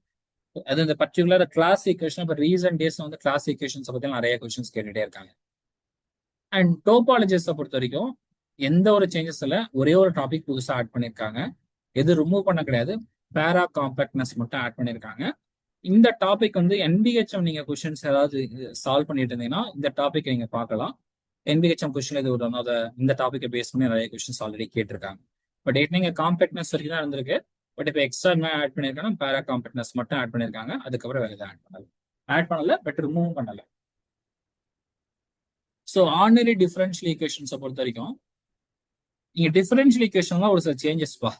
அது இந்த பர்டிகுலர் கிளாஸ் ஈக்குவேஷன். இப்போ ரீசன்ட் டேஸ் வந்து கிளாஸ் ஈக்குவேஷன்ஸை பற்றி நிறைய கொஸ்டின்ஸ் கேட்டுட்டே இருக்காங்க. அண்ட் டோபாலஜிஸை பொறுத்த வரைக்கும் எந்த ஒரு சேஞ்சஸ் இல்லை, ஒரே ஒரு டாபிக் புதுசாக ஆட் பண்ணியிருக்காங்க. எது ரிமூவ் பண்ண கிடையாது, பேரா காம்பேக்ட்னஸ் மட்டும் ஆட் பண்ணியிருக்காங்க. இந்த டாபிக் வந்து NBHM நீங்க கொஸ்டின்ஸ் ஏதாவது சால்வ் பண்ணிட்டு இருந்தீங்கன்னா இந்த டாபிக் நீங்க பார்க்கலாம். NBHM கொஸ்டின் இது ஒரு இந்த டாபிக்கை பேஸ் பண்ணி நிறைய கொஸ்டின்ஸ் ஆல்ரெடி கேட்டிருக்காங்க. பட் நீங்க காம்பேக்ட்னஸ் வரைக்கும் தான் இருந்திருக்கு. பட் இப்போ எக்ஸ்ட்ரா என்ன ஆட் பண்ணியிருக்காங்கன்னா பேரா காம்பேக்ட்னஸ் மட்டும் ஆட் பண்ணியிருக்காங்க. அதுக்கப்புறம் வேற எதாவது ஆட் பண்ணல, பட் ரிமூவ் பண்ணல. ஸோ ஆர்டினரி டிஃபரன்ஷியல் ஈக்குவேஷன்ஸை பொறுத்த வரைக்கும் நீங்க டிஃபரன்ஷியல் ஈக்குவேஷன்லாம் ஒரு சில சேஞ்சஸ் பா,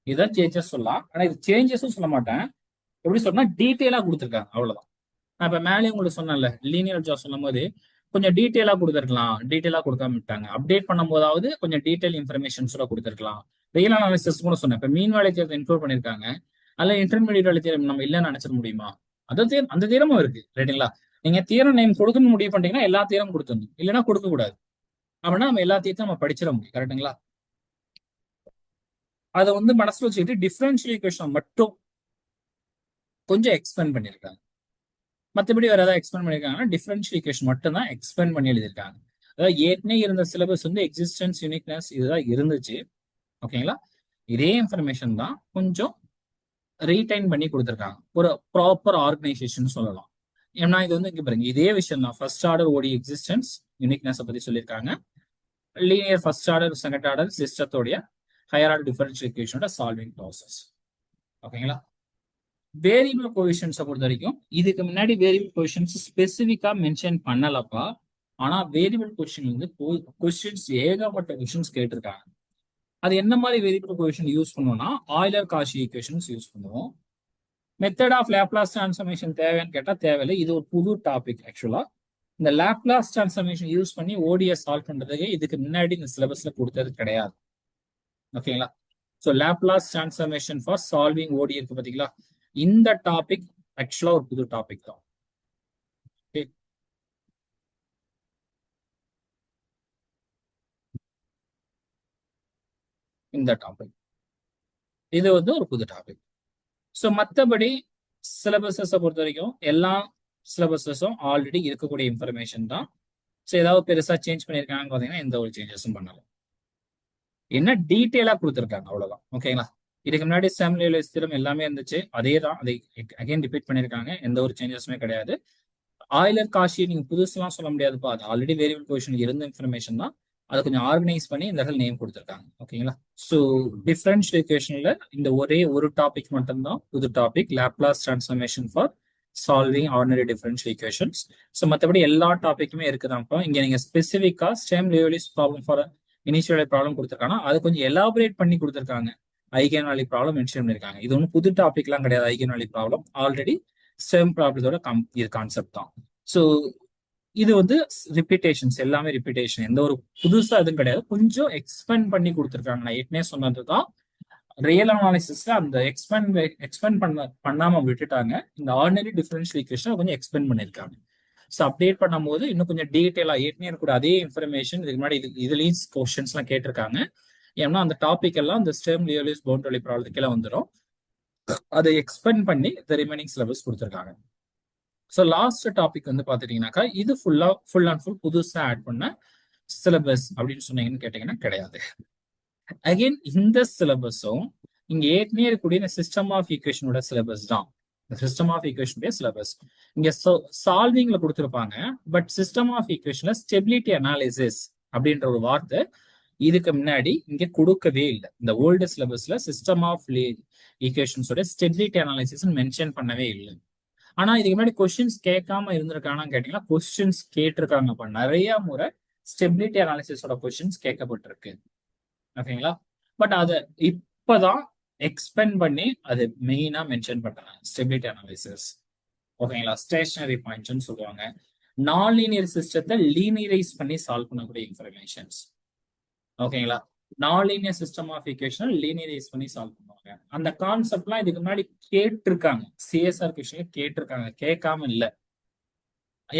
இதான் சேஞ்சஸ் சொல்லலாம். ஆனா இது சேஞ்சஸும் சொல்ல மாட்டேன். எப்படி சொன்னா டீட்டெயிலா கொடுத்துருக்காங்க, அவ்வளவுதான். நான் இப்ப மேலே உங்களுக்கு சொன்னேன்ல, லீனியர் அல்ஜிப்ரா சொல்லும் போது கொஞ்சம் டீட்டெயிலா கொடுத்துருக்கலாம், டீட்டெயிலா கொடுக்காம விட்டாங்க. அப்டேட் பண்ணும் போதாவது கொஞ்சம் டீட்டெயில் இன்ஃபர்மேஷன்ஸோட கொடுத்துருக்கலாம். ரியல் அனாலிசிஸ் கூட சொன்னேன். இப்ப மீன் வேலை தேர்தல் இன்க்ளூட் பண்ணிருக்காங்க. அதுல இன்டர்மீடியட் வேலை தேர்வு நம்ம இல்லைன்னு நினைச்சிட முடியுமா? அந்த தீரமும் இருக்கு ரைட்டுங்களா? நீங்க தீரம் நேம் கொடுக்கணும்னு முடிவு பண்ணிட்டீங்கன்னா எல்லா தீரமும் கொடுத்துடணும், இல்லைன்னா கொடுக்க கூடாது. அப்படின்னா நம்ம எல்லா தீரத்தையும் நம்ம படிச்சிட முடியும். கரெக்டுங்களா? அதை வந்து மனசுல வச்சுக்கிட்டு டிஃபரன்ஷியல் ஈக்குவேஷன் மட்டும் கொஞ்சம் எக்ஸ்பெண்ட் பண்ணியிருக்காங்க. மற்றபடி வேற ஏதாவது எக்ஸ்பெண்ட் பண்ணியிருக்காங்கன்னா டிஃபரன்ஷியல் ஈக்குவேஷன் மட்டும் தான் எக்ஸ்பெண்ட் பண்ணி எழுதியிருக்காங்க. அதாவது ஏற்கனவே இருந்த சிலபஸ் வந்து எக்ஸிஸ்டன்ஸ், யூனிக்னஸ் இதுதான் இருந்துச்சு. ஓகேங்களா? இதே இன்ஃபர்மேஷன் தான் கொஞ்சம் ரீடைன் பண்ணி கொடுத்துருக்காங்க, ஒரு ப்ராப்பர் ஆர்கனைசேஷன் சொல்லலாம். ஏன்னா இது வந்து இங்க பாருங்க, இதே விஷயம் தான். First order ODE existence, uniqueness பத்தி சொல்லியிருக்காங்க. Linear first order, second order சிஸ்டத்தோடைய ஹையர் ஆர்டர் டிஃபரன்ஷியல் ஈக்குவேஷனோட சால்விங் ப்ராசஸ். ஓகேங்களா? வேரியபிள் கோஎஃபிஷியன்ட்ஸை பொறுத்த வரைக்கும் இதுக்கு முன்னாடி வேரியபிள் கோஎஃபிஷியன்ட்ஸ் ஸ்பெசிஃபிக்கா மென்ஷன் பண்ணலப்பா. ஆனா வேரியபிள் கொஸ்டின் வந்து கொஸ்டின்ஸ் ஏகப்பட்ட கொஸ்டின்ஸ் கேட்டிருக்காங்க. அது என்ன மாதிரி வேரியபிள் கோஎஃபிஷியன்ட் யூஸ் பண்ணுவோம்னா ஆய்லர் காஷி ஈக்குவேஷன்ஸ் யூஸ் பண்ணுவோம். மெத்தட் ஆஃப் லேப்லாஸ் டிரான்ஸ்ஃபர்மேஷன் தேவைன்னு கேட்டா தேவையில்லை, இது ஒரு புது டாபிக். ஆக்சுவலா இந்த லேப்லாஸ் டிரான்ஸ்ஃபர்மேஷன் யூஸ் பண்ணி ஓடிஎஸ் சால்வ் பண்றதுக்கு இதுக்கு முன்னாடி இந்த சிலபஸ்ல கொடுத்தது கிடையாது. ஓகேங்களா? So Laplace transformation for solving ஓடி இருக்கு பாத்தீங்களா, இந்த டாபிக் ஆக்சுவலா ஒரு புது டாபிக் தான். இந்த டாபிக் இது வந்து ஒரு புது டாபிக். ஸோ மற்றபடி சிலபஸஸை பொறுத்த வரைக்கும் எல்லா சிலபஸஸும் ஆல்ரெடி இருக்கக்கூடிய இன்ஃபர்மேஷன் தான். ஸோ ஏதாவது பெருசா சேஞ்ச் பண்ணியிருக்காங்கன்னு பார்த்தீங்கன்னா எந்த ஒரு சேஞ்சஸும் பண்ணலாம். என்ன டீட்டெயிலா கொடுத்துருக்காங்க அவ்வளவுதான். ஓகேங்களா? இதுக்கு முன்னாடி சாமுவேல் தியரம் எல்லாமே இருந்துச்சு, அதே தான். அதை அகைன் ரிப்பீட் பண்ணியிருக்காங்க, எந்த ஒரு சேஞ்சஸுமே கிடையாது. ஆய்லர் காஷி நீங்க புதுசுலாம் சொல்ல முடியாதுப்பா, அது ஆல்ரெடி வேரியபிள் கோஎஃபிஷியன்ட் இருந்த இன்ஃபர்மேஷன் தான். அதை கொஞ்சம் ஆர்கனைஸ் பண்ணி இந்த இடத்துல நேம் கொடுத்துருக்காங்க. ஓகேங்களா? ஸோ டிஃபரன்ஷியல் ஈக்குவேஷன்ல இந்த ஒரே ஒரு டாபிக் மட்டும்தான் புது topic, Laplace transformation for solving ordinary differential equations. So மற்றபடி எல்லா டாபிக்குமே இருக்குதான்ப்பா. இங்க நீங்க ஸ்பெசிஃபிக்கா Sturm Liouville problem for initial problem கொடுத்துருக்காங்க, அதை கொஞ்சம் எலாபரேட் பண்ணி கொடுத்துருக்காங்க. ஐகன் வேல்யூ ப்ராப்ளம் மென்ஷன் பண்ணிருக்காங்க. இது ஒன்றும் புது டாபிக்லாம் கிடையாது. Eigen value problem already Sturm ப்ராப்ளத்தோட இது கான்செப்ட் தான். ஸோ இது வந்து ரிப்பீட்டேஷன்ஸ், எல்லாமே ரிப்பீட்டேஷன், எந்த ஒரு புதுசா எதுவும் கிடையாது. கொஞ்சம் எக்ஸ்பெண்ட் பண்ணி கொடுத்துருக்காங்க. நான் ஏற்கனவே சொன்னதுதான், ரியல் அனாலிசிஸ்ல அந்த எக்ஸ்பெண்ட் பண்ணாம விட்டுட்டாங்க. இந்த ஆர்டினரி டிஃபரன்ஷியல் ஈக்குவேஷன் கொஞ்சம் எக்ஸ்பெண்ட் பண்ணிருக்காங்க. ஸோ அப்டேட் பண்ணும்போது இன்னும் கொஞ்சம் டீட்டெயிலா ஏற்கனவே கூட அதே இன்ஃபர்மேஷன் இதுக்கு முன்னாடி இதுலயும் கொஸ்டின்ஸ் எல்லாம் கேட்டிருக்காங்க. ஏன்னா அந்த டாபிக் எல்லாம் இந்த ஸ்டெர்ம் லியோலிஸ் பவுண்டரி ப்ராப்ளத்துக்கு எல்லாம் வந்துடும். அதை எக்ஸ்பெண்ட் பண்ணி இந்த ரிமைனிங் சிலபஸ் கொடுத்துருக்காங்க. ஸோ லாஸ்ட் டாபிக் வந்து பாத்துட்டீங்கன்னாக்கா இது ஃபுல் அண்ட் ஃபுல் புதுசா ஆட் பண்ண சிலபஸ் அப்படின்னு சொன்னீங்கன்னு கேட்டீங்கன்னா கிடையாது. அகைன் இந்த சிலபஸும் இங்க ஏற்கனவே இருக்கக்கூடிய இந்த சிஸ்டம் ஆஃப் ஈக்குவேஷனோட சிலபஸ் தான். சிஸ்டம் ஆஃப் ஈக்குவேஷனுடைய சிலபஸ் இங்க சால்விங்ல கொடுத்துருப்பாங்க. பட் சிஸ்டம் ஆஃப் ஈக்குவேஷன்ல ஸ்டெபிலிட்டி அனாலிசிஸ் அப்படின்ற ஒரு வார்த்தை இதுக்கு முன்னாடி இங்க கொடுக்கவே இல்லை. இந்த ஓல்டு சிலபஸ்ல சிஸ்டம் ஆஃப் ஈக்குவேஷன்ஸோட ஸ்டெபிலிட்டி அனாலிசிஸ் மென்ஷன் பண்ணவே இல்லை. ஆனா இதுக்கு முன்னாடி கொஸ்டின்ஸ் கேட்காம இருந்திருக்காங்கன்னு கேட்டீங்கன்னா கொஸ்டின்ஸ் கேட்டிருக்காங்க. நிறைய முறை ஸ்டெபிலிட்டி அனாலிசிஸோட கொஸ்டின்ஸ் கேட்கப்பட்டிருக்கு. ஓகேங்களா? பட் அதை இப்பதான் எக்ஸ்பெண்ட் பண்ணி அது மெயினா மென்ஷன் பண்றாங்க, ஸ்டெபிலிட்டி அனாலிசிஸ். ஓகேங்களா? ஸ்டேஷனரி பாயிண்ட்ஸ் சொல்லுவாங்க. நான் லீனியர் சிஸ்டத்தை லீனியரைஸ் பண்ணி சால்வ் பண்ணக்கூடிய இன்ஃபர்மேஷன்ஸ். ஓகேங்களா? நான் லீனியர் சிஸ்டம் ஆஃப் ஈக்குவேஷன் லீனியரைஸ் பண்ணி சால்வ் பண்ணுவாங்க. அந்த கான்செப்ட்லாம் இதுக்கு முன்னாடி கேட்டிருக்காங்க, சிஎஸ்ஆர் கொஸ்டின்ல கேட்டிருக்காங்க, கேட்காம இல்ல.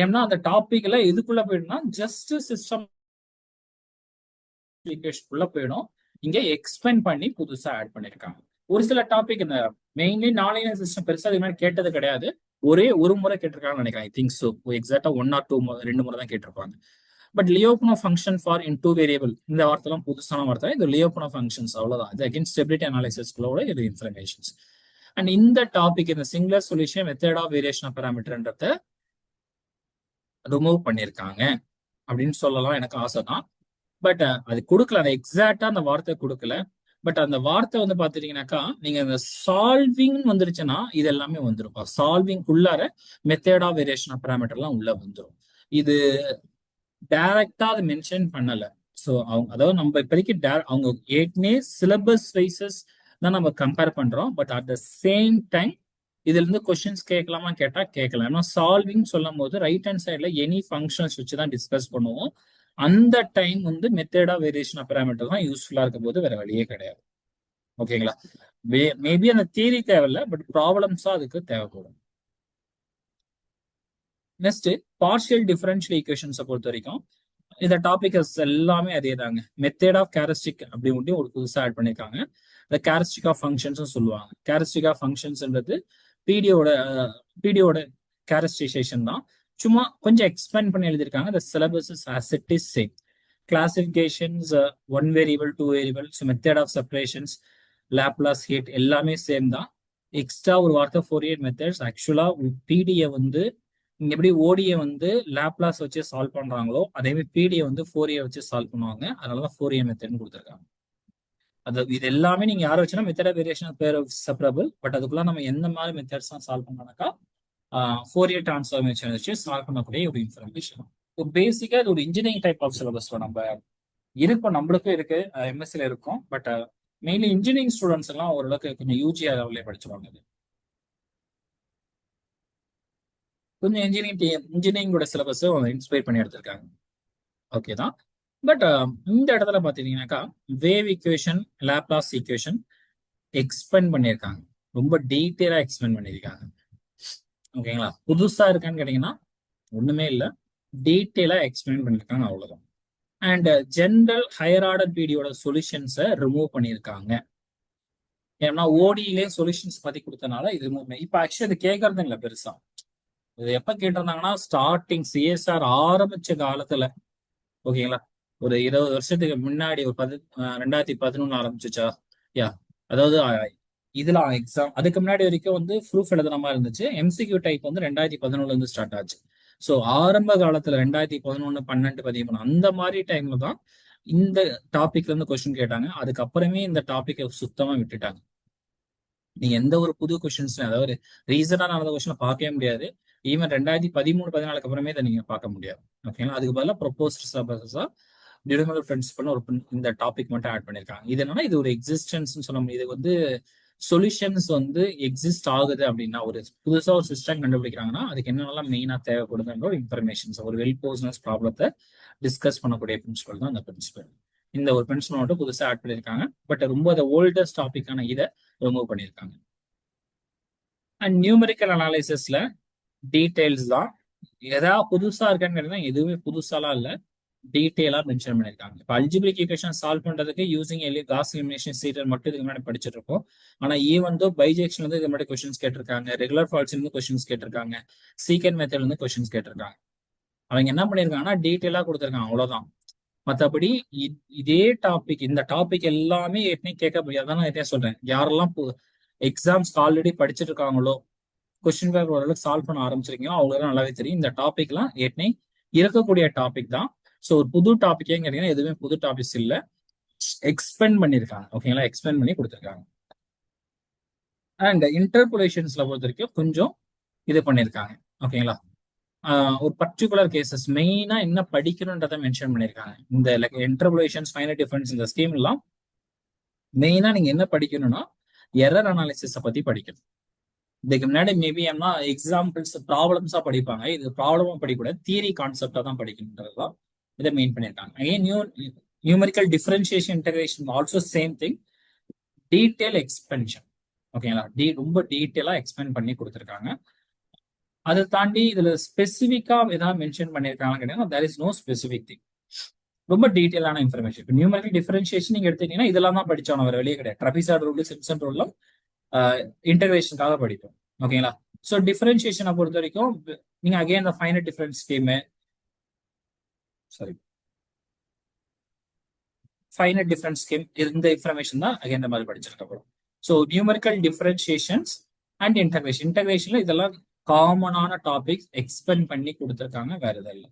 ஏன்னா அந்த டாபிக்ல எதுக்குள்ள போயிடும்னா ஜஸ்ட் சிஸ்டம் ஈக்குவேஷனுக்குள்ள போயிடும். இங்க எக்ஸ்பெண்ட் பண்ணி புதுசா ஆட் பண்ணிருக்காங்க. ஒரு சில டாபிக் இந்த மெயின்லி நாலு சிஸ்டம் பெருசா இது மாதிரி கேட்டது கிடையாது. ஒரே ஒரு முறை கேட்டிருக்காங்கன்னு நினைக்கிறேன். I think so. எக்ஸாக்டா 1 or 2 2 முறை தான் கேட்டிருப்பாங்க. But Lyapunov function for in two variable, இந்த வார்த்தைலாம் புதுசான வார்த்தை. இது லியோபனோ ஃபங்க்ஷன்ஸ், அவ்வளவுதான். இது அகைன் ஸ்டெபிலிட்டி அனாலிசிஸ்களோட இது இன்ஃபர்மேஷன்ஸ். அண்ட் இந்த டாபிக் இந்த singular solution method of variation of பாராமீட்டர்ன்றத ரிமூவ் பண்ணியிருக்காங்க அப்படின்னு சொல்லலாம். எனக்கு ஆசை தான். பட் அது கொடுக்கல, அந்த எக்ஸாக்டா அந்த வார்த்தை கொடுக்கல. பட் அந்த வார்த்தை வந்து பாத்துட்டீங்கன்னாக்கா நீங்க இந்த சால்விங் வந்துருச்சுன்னா இது எல்லாமே வந்துடும். சால்விங் உள்ளார மெத்தட் ஆஃப் வேரியேஷன் ஆஃப் பாராமீட்டர்லாம் உள்ள வந்துடும். இது டைரக்டா அதை மென்ஷன் பண்ணல. ஸோ அவங்க அதாவது நம்ம இப்போதைக்கு அவங்க ஏற்கனவே சிலபஸ் வைசஸ் தான் நம்ம கம்பேர் பண்றோம். But at the same time இதுல இருந்து கொஸ்டின்ஸ் கேட்கலாமா கேட்டா கேட்கலாம். ஏன்னா சால்விங் சொல்லும் போது ரைட் ஹேண்ட் சைட்ல எனி ஃபங்க்ஷன்ஸ் வச்சு தான் டிஸ்கஸ் பண்ணுவோம். அந்த டைம் வந்து method of variation of parameter தான் யூஸ்ஃபுல்லா இருக்க போது, வேற வழியே கிடையாது. ஓகேங்களா? மேபி அந்த தியரி தேவையில்ல, பட் ப்ராப்ளம்ஸா அதுக்கு தேவைப்படும். நெக்ஸ்ட் பார்ஷியல் டிஃபரன்ஷியல் ஈக்குவேஷன்ஸை பொறுத்த வரைக்கும் இந்த டாபிக்ஸ் எல்லாமே அதே தாங்க. மெத்தட் ஆஃப் கேரஸ்டிக் அப்படி மட்டும் ஒரு புதுசாக ஆட் பண்ணியிருக்காங்க. இந்த கேரஸ்டிக் ஆஃப் ஃபங்க்ஷன்ஸ் சொல்லுவாங்க. கேரஸ்டிக் ஆஃப் ஃபங்க்ஷன்ஸ்ன்றது பிடியோட கேரஸ்டைசேஷன் தான். சும்மா கொஞ்சம் எக்ஸ்பேண்ட் பண்ணி எழுதியிருக்காங்க. இந்த syllabus is as it is same. Classifications 1 variable 2 variable, method of separations, Laplace heat எல்லாமே சேம் தான். எக்ஸ்ட்ரா ஒரு வார்த்தை ஃபோரியர் மெத்தட்ஸ். ஆக்சுவலா பிடிஏ வந்து இங்க எப்படி ஓடியை வந்து லாப்லாஸ் வச்சு சால்வ் பண்றாங்களோ அதே மாதிரி பிடிஏ வந்து ஃபோரியர் வச்சு சால்வ் பண்ணுவாங்க. அதனாலதான் ஃபோரியர் மெத்தட்னு கொடுத்துருக்காங்க. அது இது எல்லாமே நீங்க யாரை வச்சுன்னா மெத்தட் ஆஃப் வேரியேஷன் பேர் செப்பரபிள். பட் அதுக்குள்ள நம்ம எந்த மாதிரி மெத்தட்ஸ் தான் சால்வ் பண்ணாக்கா ஃபோரியர் டிரான்ஸ்ஃபார்மேஷன் வச்சு சால்வ் பண்ணக்கூடிய ஒரு இன்ஃபர்மேஷன். பேசிக்கா இது ஒரு இன்ஜினியரிங் டைப் ஆஃப் சிலபஸ் நம்ம இருக்கும், நம்மளுக்கும் இருக்கு, எம்எஸ்சில இருக்கும். பட் மெயின்லி இன்ஜினியரிங் ஸ்டூடெண்ட்ஸ் எல்லாம் ஓரளவுக்கு கொஞ்சம் யூஜி லெவல்லே படிச்சுவாங்க. இது கொஞ்சம் இன்ஜினியரிங்கோட சிலபஸும் இன்ஸ்பயர் பண்ணி எடுத்திருக்காங்க. ஓகே தான். பட் இந்த இடத்துல பாத்தீங்கன்னாக்கா wave equation, Laplace equation expand பண்ணியிருக்காங்க. ரொம்ப டீட்டெயிலா எக்ஸ்பிளைன் பண்ணியிருக்காங்க. ஓகேங்களா? புதுசா இருக்கான்னு கேட்டீங்கன்னா ஒண்ணுமே இல்லை, டீட்டெயிலா எக்ஸ்பிளைன் பண்ணியிருக்காங்க, அவ்வளவுதான். அண்ட் ஜென்ரல் ஹையர் ஆர்டர் பிடியோட சொல்யூஷன்ஸை ரிமூவ் பண்ணியிருக்காங்க. ஏன்னா ஓடியிலே சொல்யூஷன்ஸ் பத்தி கொடுத்தனால இது ரிமூவ் பண்ணி. இப்போ ஆக்சுவலி இது கேட்கறது இல்லை பெருசா. இது எப்ப கேட்டிருந்தாங்கன்னா ஸ்டார்டிங் சிஎஸ்ஆர் ஆரம்பிச்ச காலத்துல, ஓகேங்களா, ஒரு 20 வருஷத்துக்கு முன்னாடி, ஒரு 2011 ஆரம்பிச்சுச்சா, யா, அதாவது இதுல எக்ஸாம் அதுக்கு முன்னாடி வரைக்கும் வந்து ப்ரூஃப் எழுதுற மாதிரி இருந்துச்சு. எம்சிக்யூ டைப் வந்து 2011 இருந்து ஸ்டார்ட் ஆச்சு. ஸோ ஆரம்ப காலத்துல 2011, 12, 13 அந்த மாதிரி டைம்ல தான் இந்த டாபிக்ல இருந்து கொஸ்டின் கேட்டாங்க. அதுக்கப்புறமே இந்த டாபிக்கை சுத்தமா விட்டுட்டாங்க. நீங்க எந்த ஒரு புது கொஸ்டின்ஸ், அதாவது ரீசனா நடந்த கொஸ்டின் பார்க்கவே முடியாது. ஈவன் 2013, 14 அப்புறமே இதை நீங்க பார்க்க முடியாது. ஓகேங்களா? அதுக்கு பதிலாக ப்ரொபோஸ்ட் டியூரபிள் பிரின்சிபல் ஒரு இந்த டாபிக் மட்டும் ஆட் பண்ணிருக்காங்க. இது என்னன்னா இது ஒரு எக்ஸிஸ்டன்ஸ் சொல்ல முடியும். இது வந்து சொல்யூஷன்ஸ் வந்து எக்ஸிஸ்ட் ஆகுது அப்படின்னா, ஒரு புதுசா ஒரு சிஸ்டம் கண்டுபிடிக்கிறாங்கன்னா அதுக்கு என்னென்னலாம் மெயினா தேவைப்படுதுன்ற ஒரு இன்ஃபர்மேஷன்ஸ், ஒரு வெல் போஸ்னஸ் ப்ராப்ளத்தை டிஸ்கஸ் பண்ணக்கூடிய பிரின்சிபல் தான் அந்த பிரின்சிபல். இந்த ஒரு பிரின்சிபல் மட்டும் புதுசா ஆட் பண்ணியிருக்காங்க. பட் ரொம்ப அந்த ஓல்டஸ்ட் டாபிக்கான இதை ரிமூவ் பண்ணியிருக்காங்க. அண்ட் நியூமெரிக்கல் அனாலிசிஸ்ல டீடைல்ஸ் தான். ஏதாவது புதுசா இருக்கான்னு கேட்டீங்கன்னா எதுவுமே புதுசாலாம் இல்லை, டீடைலா மென்ஷன் பண்ணிருக்காங்க. இப்போ அல்ஜிபிரிக் ஈக்குவேஷன் சால்வ் பண்றதுக்கு யூசிங் காஸ் எலிமினேஷன் சீரியல் மட்டும் இதுக்கு முன்னாடி படிச்சுட்டு இருக்கோம். ஆனா ஈவன் தோ பைஜெக்ஷன்ல இருந்து இது மாதிரி கொஸ்டின்ஸ் கேட்டிருக்காங்க, ரெகுலர் ஃபால்ஸ் இருந்து கொஸ்டின்ஸ் கேட்டிருக்காங்க, சீக்கன் மெத்தட்ல இருந்து கொஸ்டின்ஸ் கேட்டிருக்காங்க. அவங்க என்ன பண்ணிருக்காங்கன்னா டீடைலா கொடுத்துருக்காங்க, அவ்வளவுதான். மற்றபடி இதே டாபிக், இந்த டாபிக் எல்லாமே ஏற்கனவே கேட்க முடியாது. நான் ஏற்கனவே சொல்றேன், யாரெல்லாம் எக்ஸாம்ஸ்க்கு ஆல்ரெடி படிச்சுட்டு இருக்காங்களோ, கொஸ்டின் பேப்பர் ஓரளவுக்கு சால்வ் பண்ண ஆரம்பிச்சிருக்கீங்களோ அவங்களுக்கு நல்லாவே தெரியும் இந்த டாபிக்லாம் ஏற்கனவே இருக்கக்கூடிய டாபிக் தான். ஸோ ஒரு புது டாபிக்கே கேட்டீங்கன்னா எதுவுமே புது டாபிக்ஸ் இல்லை, எக்ஸ்பெண்ட் பண்ணியிருக்காங்க. ஓகேங்களா, எக்ஸ்பெண்ட் பண்ணி கொடுத்துருக்காங்க. அண்ட் இன்டர்போலேஷன்ஸ்ல பொறுத்த வரைக்கும் கொஞ்சம் இது பண்ணியிருக்காங்க. ஓகேங்களா, ஒரு பர்டிகுலர் கேசஸ் மெயினா என்ன படிக்கணும்ன்றத மென்ஷன் பண்ணியிருக்காங்க. இந்த இன்டர்போலேஷன்ஸ், ஃபைனைட் டிஃபரன்ஸ், இந்த ஸ்கீம் எல்லாம் மெயினா நீங்க என்ன படிக்கணும்னா எரர் அனாலிசிஸை பத்தி படிக்கணும். இதுக்கு முன்னாடி மேபி என்ன எக்ஸாம்பிள்ஸ் ப்ராப்ளம்ஸா படிப்பாங்க, இது ப்ராப்ளமும் படிக்கூடாது, தியரி கான்செப்டா தான் படிக்கணுன்றதுதான் இதை மெயின் பண்ணியிருக்காங்க. Again numerical differentiation integration also same thing, detail expansion. ஓகேங்களா, ரொம்ப டீட்டெயிலா எக்ஸ்பிளைன் பண்ணி கொடுத்துருக்காங்க. அதை தாண்டி இதுல ஸ்பெசிபிக்கா ஏதாவது மென்ஷன் பண்ணியிருக்காங்கன்னு கேட்டீங்கன்னா there is no specific thing, ரொம்ப டீட்டெயிலான இன்ஃபர்மேஷன். இப்போ நியூமெரிக்கல் டிஃபரன்ஷியேஷன் நீங்க எடுத்தீங்கன்னா இதெல்லாம் தான் படிச்சோம், வேற வெளியே கிடையாது. ட்ரபிசாய்டு ரூல், சிம்ப்சன் ரூல்லாம் இன்டகிரேஷனுக்காக படிப்போம். ஓகேங்களா, ஸோ டிஃபரன்ஷியேஷனை பொறுத்த வரைக்கும் நீங்க அகைன் இந்த finite difference scheme, sorry finite difference scheme, இந்த இன்ஃபர்மேஷன் தான் அகைன் இந்த மாதிரி படிச்சிருக்கோம். ஸோ நியூமெரிக்கல் டிஃபரன்ஷியேஷன்ஸ் அண்ட் இன்டகிரேஷன், இன்டகிரேஷன்ல இதெல்லாம் காமனான டாபிக்ஸ் எக்ஸ்பெண்ட் பண்ணி கொடுத்துருக்காங்க, வேற எதுவும் இல்லை.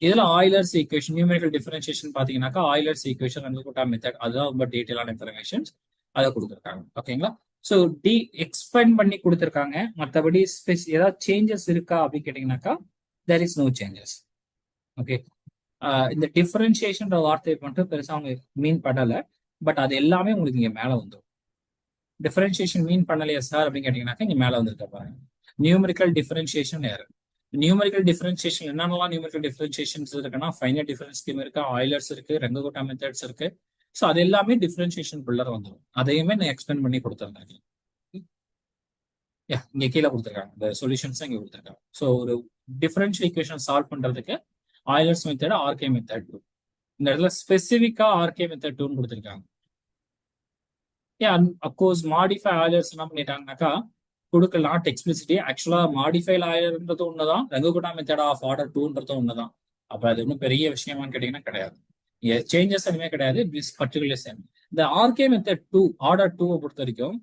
இதுல ஆயிலர்ஸ் ஈக்குவேஷன், நியூமெரிக்கல் டிஃபரன்ஷியேஷன் பாத்தீங்கன்னாக்கா ஆயிலர்ஸ் ஈக்குவேஷன், ரெங்கோட்டா மெத்தட், அதுதான் ரொம்ப டீட்டெயிலான இன்ஃபர்மேஷன்ஸ் அதை கொடுத்துருக்காங்க. ஓகேங்களா, ஸோ எக்ஸ்பெண்ட் பண்ணி கொடுத்துருக்காங்க. மற்றபடி ஏதாவது சேஞ்சஸ் இருக்கா அப்படின்னு கேட்டீங்கன்னாக்கா there is no changes. Okay, இந்த டிஃபரன்ஷியேஷன் வார்த்தையை மட்டும் பெருசாக அவங்க மீன் பண்ணலை, பட் அது எல்லாமே உங்களுக்கு இங்கே மேலே வந்துடும். டிஃபரன்ஷியேஷன் மீன் பண்ணலையா சார் அப்படின்னு கேட்டீங்கன்னாக்கா இங்கே மேலே வந்துருக்க பாருங்க, numerical differentiation error. Numerical differentiation என்னென்னலாம் நியூமெரிக்கல் டிஃபரன்ஷியேஷன்ஸ் இருக்குன்னா ஃபைனைட் டிஃபரன்ஸ் ஸ்கீம் இருக்கு, ஆயிலர்ஸ் இருக்கு, ரெங்கோட்டா மெத்தட்ஸ் இருக்கு. ஸோ அது எல்லாமே டிஃபரன்ஷியேஷன் குள்ளர வந்துடும். அதையுமே நான் எக்ஸ்பிளைன் பண்ணி கொடுத்துருந்தேன். இங்க கீழே கொடுத்துருக்காங்க, இந்த சொல்யூஷன்ஸ் இங்க கொடுத்துருக்காங்க. ஸோ ஒரு டிஃபரன்ஷியல் ஈக்குவேஷன் சால்வ் பண்றதுக்கு ஆயிலர்ஸ் மெத்தட், ஆர்கே மெத்தட் 2, இந்த இடத்துல ஸ்பெசிபிக்கா ஆர்கே மெத்தட் 2 கொடுத்துருக்காங்க. அப்கோர்ஸ் மாடிஃபை ஆயிலர்ஸ் என்ன பண்ணிட்டாங்கனாக்கா கொடுக்கல, நாட் எக்ஸ்பிளிசிட்டி. ஆக்சுவலா மாடிஃபை ஆயிலர்ன்றது ஒண்ணுதான், ரெங்கோட்டா மெத்தட் ஆஃப் ஆர்டர் 2ன்றது ஒண்ணுதான். அப்ப அது ஒன்றும் பெரிய விஷயமான்னு கேட்டீங்கன்னா கிடையாது, சேஞ்சஸ் எதுவுமே கிடையாது. Particular same. இந்த ஆர்கே மெத்தட் 2 ஆர்டர் 2 பொறுத்த வரைக்கும்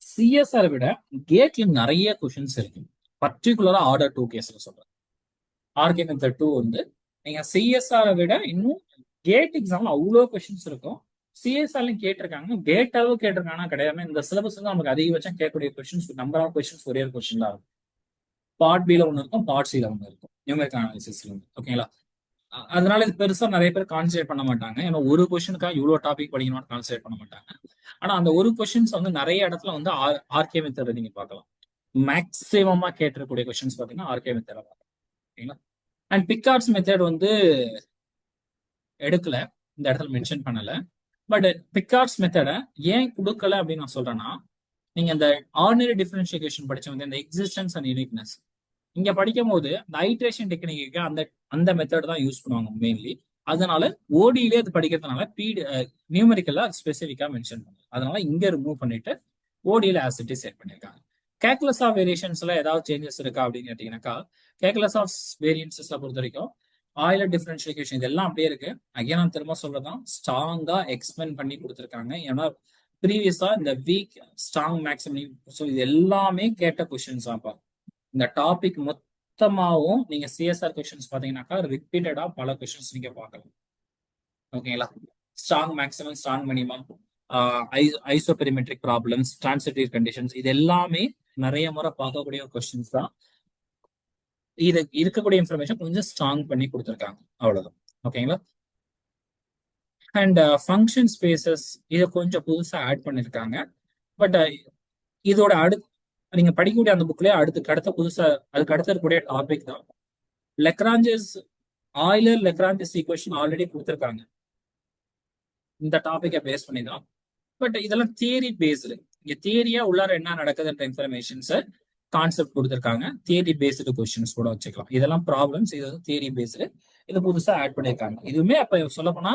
சிஎஸ்ஆர் விட கேட்ல நிறைய கொஸ்டின்ஸ் இருக்கு. பர்டிகுலரா ஆர்டர் 2 கேஸ்ல சொல்றேன். ஆர்கே மெத்தட் 2 வந்து நீங்க சிஎஸ்ஆரை விட இன்னும் கேட் எக்ஸாம்ல அவ்வளோ கொஸ்டின்ஸ் இருக்கும். சிஎஸ்ஆர்லையும் கேட்டிருக்காங்க, கேட்டாவும் கேட்டிருக்காங்கன்னா கிடையாது. இந்த சிலபஸ் தான் நமக்கு அதிகபட்சம் கேட்கக்கூடிய கொஸ்டின்ஸ், நம்பர் ஆஃப் கொஸ்டின்ஸ் ஒரே ஒரு கொஸ்டின் தான் இருக்கும். பார்ட் பில ஒன்று இருக்கும், பார்ட் சில ஒன்று இருக்கும், நியூமெரிக்கல் அனாலிசிஸ்ல இருந்து. ஓகேங்களா, அதனால இது பெருசா நிறைய பேர் கான்சென்ட்ரேட் பண்ண மாட்டாங்க. ஏன்னா ஒரு கொஸ்டினுக்காக இவ்வளவு டாபிக் படிக்கணும்னு கான்சென்ட்ரேட் பண்ண மாட்டாங்க. ஆனா அந்த ஒரு கொஸ்டின்ஸ் வந்து நிறைய இடத்துல வந்து ஆர்கே மெத்தட் நீங்க பார்க்கலாம். மேக்சிமமா கேட்டிருக்கக்கூடிய கொஸ்டின்ஸ் பாத்தீங்கன்னா ஆர்கே மெத்தட் ஓகேங்களா. அண்ட் பிக்கார்ட்ஸ் மெத்தட் வந்து எடுக்கல, இந்த இடத்துல மென்ஷன் பண்ணல. பட் பிக்கார்ட்ஸ் மெத்தடை ஏன் கொடுக்கல அப்படின்னு நான் சொல்றேன்னா, நீங்க இந்த ஆர்டினரி டிஃபரன்ஷியேஷன் படிச்ச வந்து இந்த எக்ஸிஸ்டன்ஸ் அண்ட் யூனிக்னஸ் இங்க படிக்கும் போது இந்த ஐட்ரேஷன் டெக்னிக்கு அந்த அந்த மெத்தட் தான் யூஸ் பண்ணுவாங்க மெயின்லி. அதனால ஓடியிலே அது படிக்கிறதுனால நியூமெரிக்கலா ஸ்பெசிஃபிக்கா மென்ஷன் பண்ணுங்க, அதனால இங்க ரிமூவ் பண்ணிட்டு ஓடியில ஆசிட்டி செட் பண்ணிருக்காங்க. கேல்குலஸ் ஆஃப் வேரியேஷன்ஸ்ல ஏதாவது சேஞ்சஸ் இருக்கா அப்படின்னு கேட்டீங்கன்னாக்கா கேல்குலஸ் ஆஃப் வேரியன்சஸ்ல பொறுத்த வரைக்கும் ஆயிலர் டிஃபரன்ஷியேஷன் இதெல்லாம் அப்படியே இருக்கு. அகைன் நான் திரும்ப சொல்றதான், ஸ்ட்ராங்கா எக்ஸ்பிளைன் பண்ணி கொடுத்துருக்காங்க. ஏன்னா ப்ரீவியஸா இந்த வீக் ஸ்ட்ராங் மேக்ஸிமம், ஸோ இது எல்லாமே கேட்ட கொஸ்டின்ஸ் தான். இந்த டாபிக் மொத்தமாகவும் நீங்க சிஎஸ்ஆர் கொஸ்டின்ஸ் பாத்தீங்கன்னாக்கா ரிப்பீட்டடா பல கொஸ்டின்ஸ் நீங்க பார்க்கலாம். ஓகேங்களா, strong maximum, strong minimum, isoperimetric problems, transitive conditions, இது எல்லாமே நிறைய முறை பார்க்கக்கூடிய கொஸ்டின்ஸ் தான். இது இருக்கக்கூடிய இன்ஃபர்மேஷன் கொஞ்சம் ஸ்ட்ராங் பண்ணி கொடுத்துருக்காங்க, அவ்வளவுதான். ஓகேங்களா, அண்ட் ஃபங்க்ஷன் ஸ்பேசஸ் இதை கொஞ்சம் புதுசா ஆட் பண்ணியிருக்காங்க. பட் இதோட நீங்க படிக்கக்கூடிய அந்த புக்லயே அடுத்த புதுசா அதுக்கு அடுத்த இருக்கக்கூடிய டாபிக் தான் Lagrange's Euler Lagrange's equation already கொடுத்துருக்காங்க. இந்த டாபிக்கை பேஸ் பண்ணி தான். பட் இதெல்லாம் தியரி பேஸ்டு. இங்க தியரியா உள்ளார என்ன நடக்குதுன்ற இன்ஃபர்மேஷன்ஸை கான்செப்ட் கொடுத்துருக்காங்க. தியரி பேஸ்டு கொஸ்டின்ஸ் கூட வச்சுக்கலாம். இதெல்லாம் ப்ராப்ளம்ஸ், இது வந்து தியரி பேஸ்டு. இது புதுசா ஆட் பண்ணியிருக்காங்க. இதுவுமே அப்ப சொல்ல போனா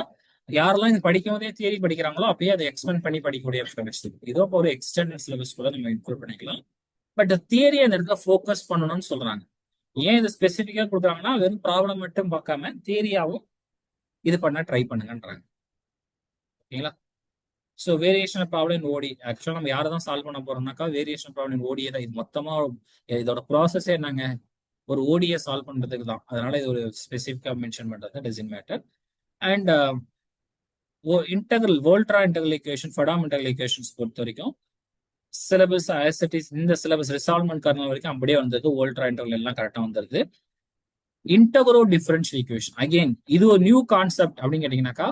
யாரெல்லாம் இது படிக்கும் போதே தியரி படிக்கிறாங்களோ அப்பயே அதை எக்ஸ்பெண்ட் பண்ணி படிக்கக்கூடிய இன்ஃபர்மேஷன். இதோ ஒரு எக்ஸ்டெண்டட் சிலபஸ் கூட நம்ம இன்க்ளூட் பண்ணிக்கலாம். பட் தியரி அந்த இடத்துல ஃபோக்கஸ் பண்ணணும்னு சொல்றாங்க. ஏன் இது ஸ்பெசிஃபிக்கா கொடுக்குறாங்கன்னா வெறும் ப்ராப்ளம் மட்டும் பார்க்காம தியரியாவும் இது பண்ண ட்ரை பண்ணுங்கன்றாங்க. ஓகேங்களா? ஸோ வேரியேஷன் ப்ராப்ளம் இன் ஓடி ஆக்சுவலாக நம்ம யாரை தான் சால்வ் பண்ண போறோம்னாக்கா வேரியேஷன் ப்ராப்ளம் இன் ஓடியே தான். இது மொத்தமா இதோட ப்ராசஸே என்னங்க, ஒரு ஓடியை சால்வ் பண்றதுக்கு தான். அதனால இது ஒரு ஸ்பெசிஃபிக்கா மென்ஷன் பண்றது doesn't matter. And integral Volterra integral equation Fredholm integral equations பொறுத்த வரைக்கும் சிலபஸ் ஆசிட்டிஸ் இந்த சிலபஸ் ரிசால்வ்மெண்ட் கர்னல் வரைக்கும் அப்படியே வந்தது. வோல்ட்ரா இன்டெகிரல் எல்லாம் கரெக்டாக வந்துருது. இன்டெகிரோ டிஃபரன்ஷியல் ஈக்குவேஷன் அகைன் இது ஒரு நியூ கான்செப்ட் அப்படின்னு கேட்டீங்கன்னாக்கா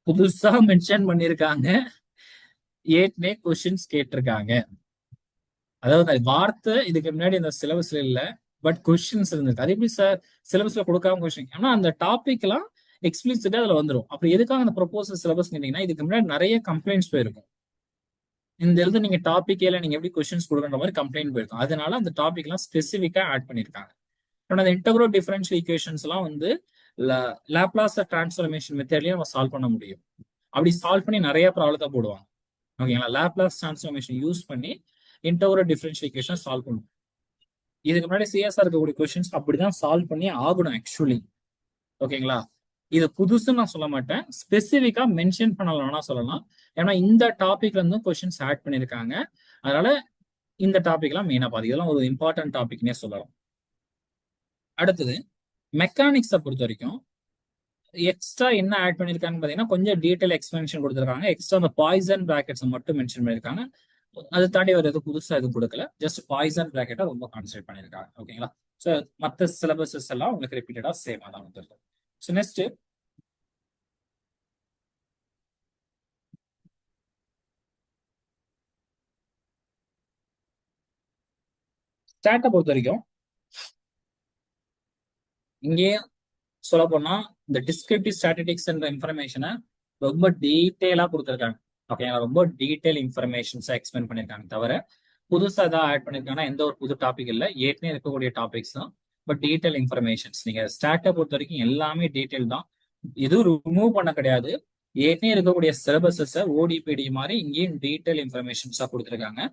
புதுசா மென்ஷன் பண்ணிருக்காங்க. ஏற்கனவே கொஸ்டின்ஸ் கேட்டிருக்காங்க. அதாவது வார்த்தை இதுக்கு முன்னாடி இந்த சிலபஸ்ல இல்ல, பட் கொஸ்டின்ஸ் இருந்திருக்கு. அது எப்படி சார் சிலபஸ்ல கொடுக்காம கொஸ்டின்? ஆனா அந்த டாபிக் எல்லாம் எக்ஸ்பிளிசிட்டா அதுல வந்துடும். அப்புறம் எதுக்காக அந்த ப்ரொபோசல் சிலபஸ் கேட்டீங்கன்னா இதுக்கு முன்னாடி நிறைய கம்ப்ளைண்ட்ஸ் போயிருக்கும். இந்த இடத்துல நீங்க டாபிக்ல நீங்க எப்படி கொஸ்டின்ஸ் கொடுக்குற மாதிரி கம்ப்ளைண்ட் போயிருக்கும். அதனால அந்த டாபிக் எல்லாம் ஸ்பெசிஃபிக்கா ஆட் பண்ணிருக்காங்க. அந்த இன்டெகிரோ டிஃபரன்ஷியல் ஈக்குவேஷன்ஸ் எல்லாம் வந்து லாப்லாஸ் டிரான்ஸ்ஃபர்மேஷன் மெத்தட்லயே நம்ம சால்வ் பண்ண முடியும். அப்படி சால்வ் பண்ணி நிறைய ப்ராப்ளத்தை போடுவாங்க. ஓகேங்களா? லாப்லாஸ் டிரான்ஸ்ஃபர்மேஷன் யூஸ் பண்ணி இன்டெகிரோ டிஃபரன்ஷியல் ஈக்குவேஷன் சால்வ் பண்ணும். இதுக்கு முன்னாடி சிஎஸ்ஆர் இருக்கக்கூடிய கொஸ்டின்ஸ் அப்படிதான் சால்வ் பண்ணி ஆகணும் ஆக்சுவலி. ஓகேங்களா? இது புதுசுன்னு நான் சொல்ல மாட்டேன், ஸ்பெசிஃபிக்கா மென்ஷன் பண்ணலாம்னா சொல்லலாம். ஏன்னா இந்த டாபிக்ல இருந்தும் கொஸ்டின்ஸ் ஆட் பண்ணிருக்காங்க. அதனால இந்த டாபிக் எல்லாம் மெயினா பாதி இதெல்லாம் ஒரு இம்பார்ட்டன்ட் டாபிக்னே சொல்லலாம். அடுத்தது மெக்கானிக்ஸை பொறுத்த வரைக்கும் எக்ஸ்ட்ரா என்ன ஆட் பண்ணிருக்காங்கன்னு பாத்தீங்கன்னா கொஞ்சம் டீடைல் எக்ஸ்பிளனேஷன் கொடுத்துருக்காங்க. எக்ஸ்ட்ரா அந்த பாய்சன் பிராக்கெட்ஸ் மட்டும் மென்ஷன் பண்ணிருக்காங்க. அதை தாண்டி ஒரு எதுவும் புதுசா எதுவும் கொடுக்கல. ஜஸ்ட் பாய்சன் பிராக்கெட்டை ரொம்ப கான்சென்ட்ரேட் பண்ணிருக்காங்க. ஓகேங்களா? ஸோ மற்ற சிலபஸஸ் எல்லாம் உங்களுக்கு ரிப்பீட்டடா சேமா தான் வந்துருக்கு. ஸோ நெக்ஸ்ட் ஸ்டாட்டை பொறுத்த வரைக்கும் இங்கேயே சொல்ல போனா இந்த டிஸ்கிரிப்டிவ் ஸ்டாட்டிஸ்டிக்ஸ் என்ற இன்ஃபர்மேஷனை ரொம்ப டீட்டெயிலா கொடுத்துருக்காங்க. ஓகேங்களா? ரொம்ப டீட்டெயில் இன்ஃபர்மேஷன்ஸை எக்ஸ்பிளைன் பண்ணிருக்காங்க. தவிர புதுசா ஏதாவது ஆட் பண்ணிருக்காங்கன்னா எந்த ஒரு புது டாபிக் இல்லை, ஏற்கனவே இருக்கக்கூடிய டாபிக்ஸ் தான். பட் டீட்டெயில் இன்ஃபர்மேஷன்ஸ் நீங்க ஸ்டாட்டை பொறுத்த வரைக்கும் எல்லாமே டீட்டெயில் தான். எதுவும் ரிமூவ் பண்ண கிடையாது. ஏற்கனவே இருக்கக்கூடிய சிலபஸஸை ஓடிபிடி மாதிரி இங்கேயும் டீட்டெயில் இன்ஃபர்மேஷன்ஸா கொடுத்துருக்காங்க.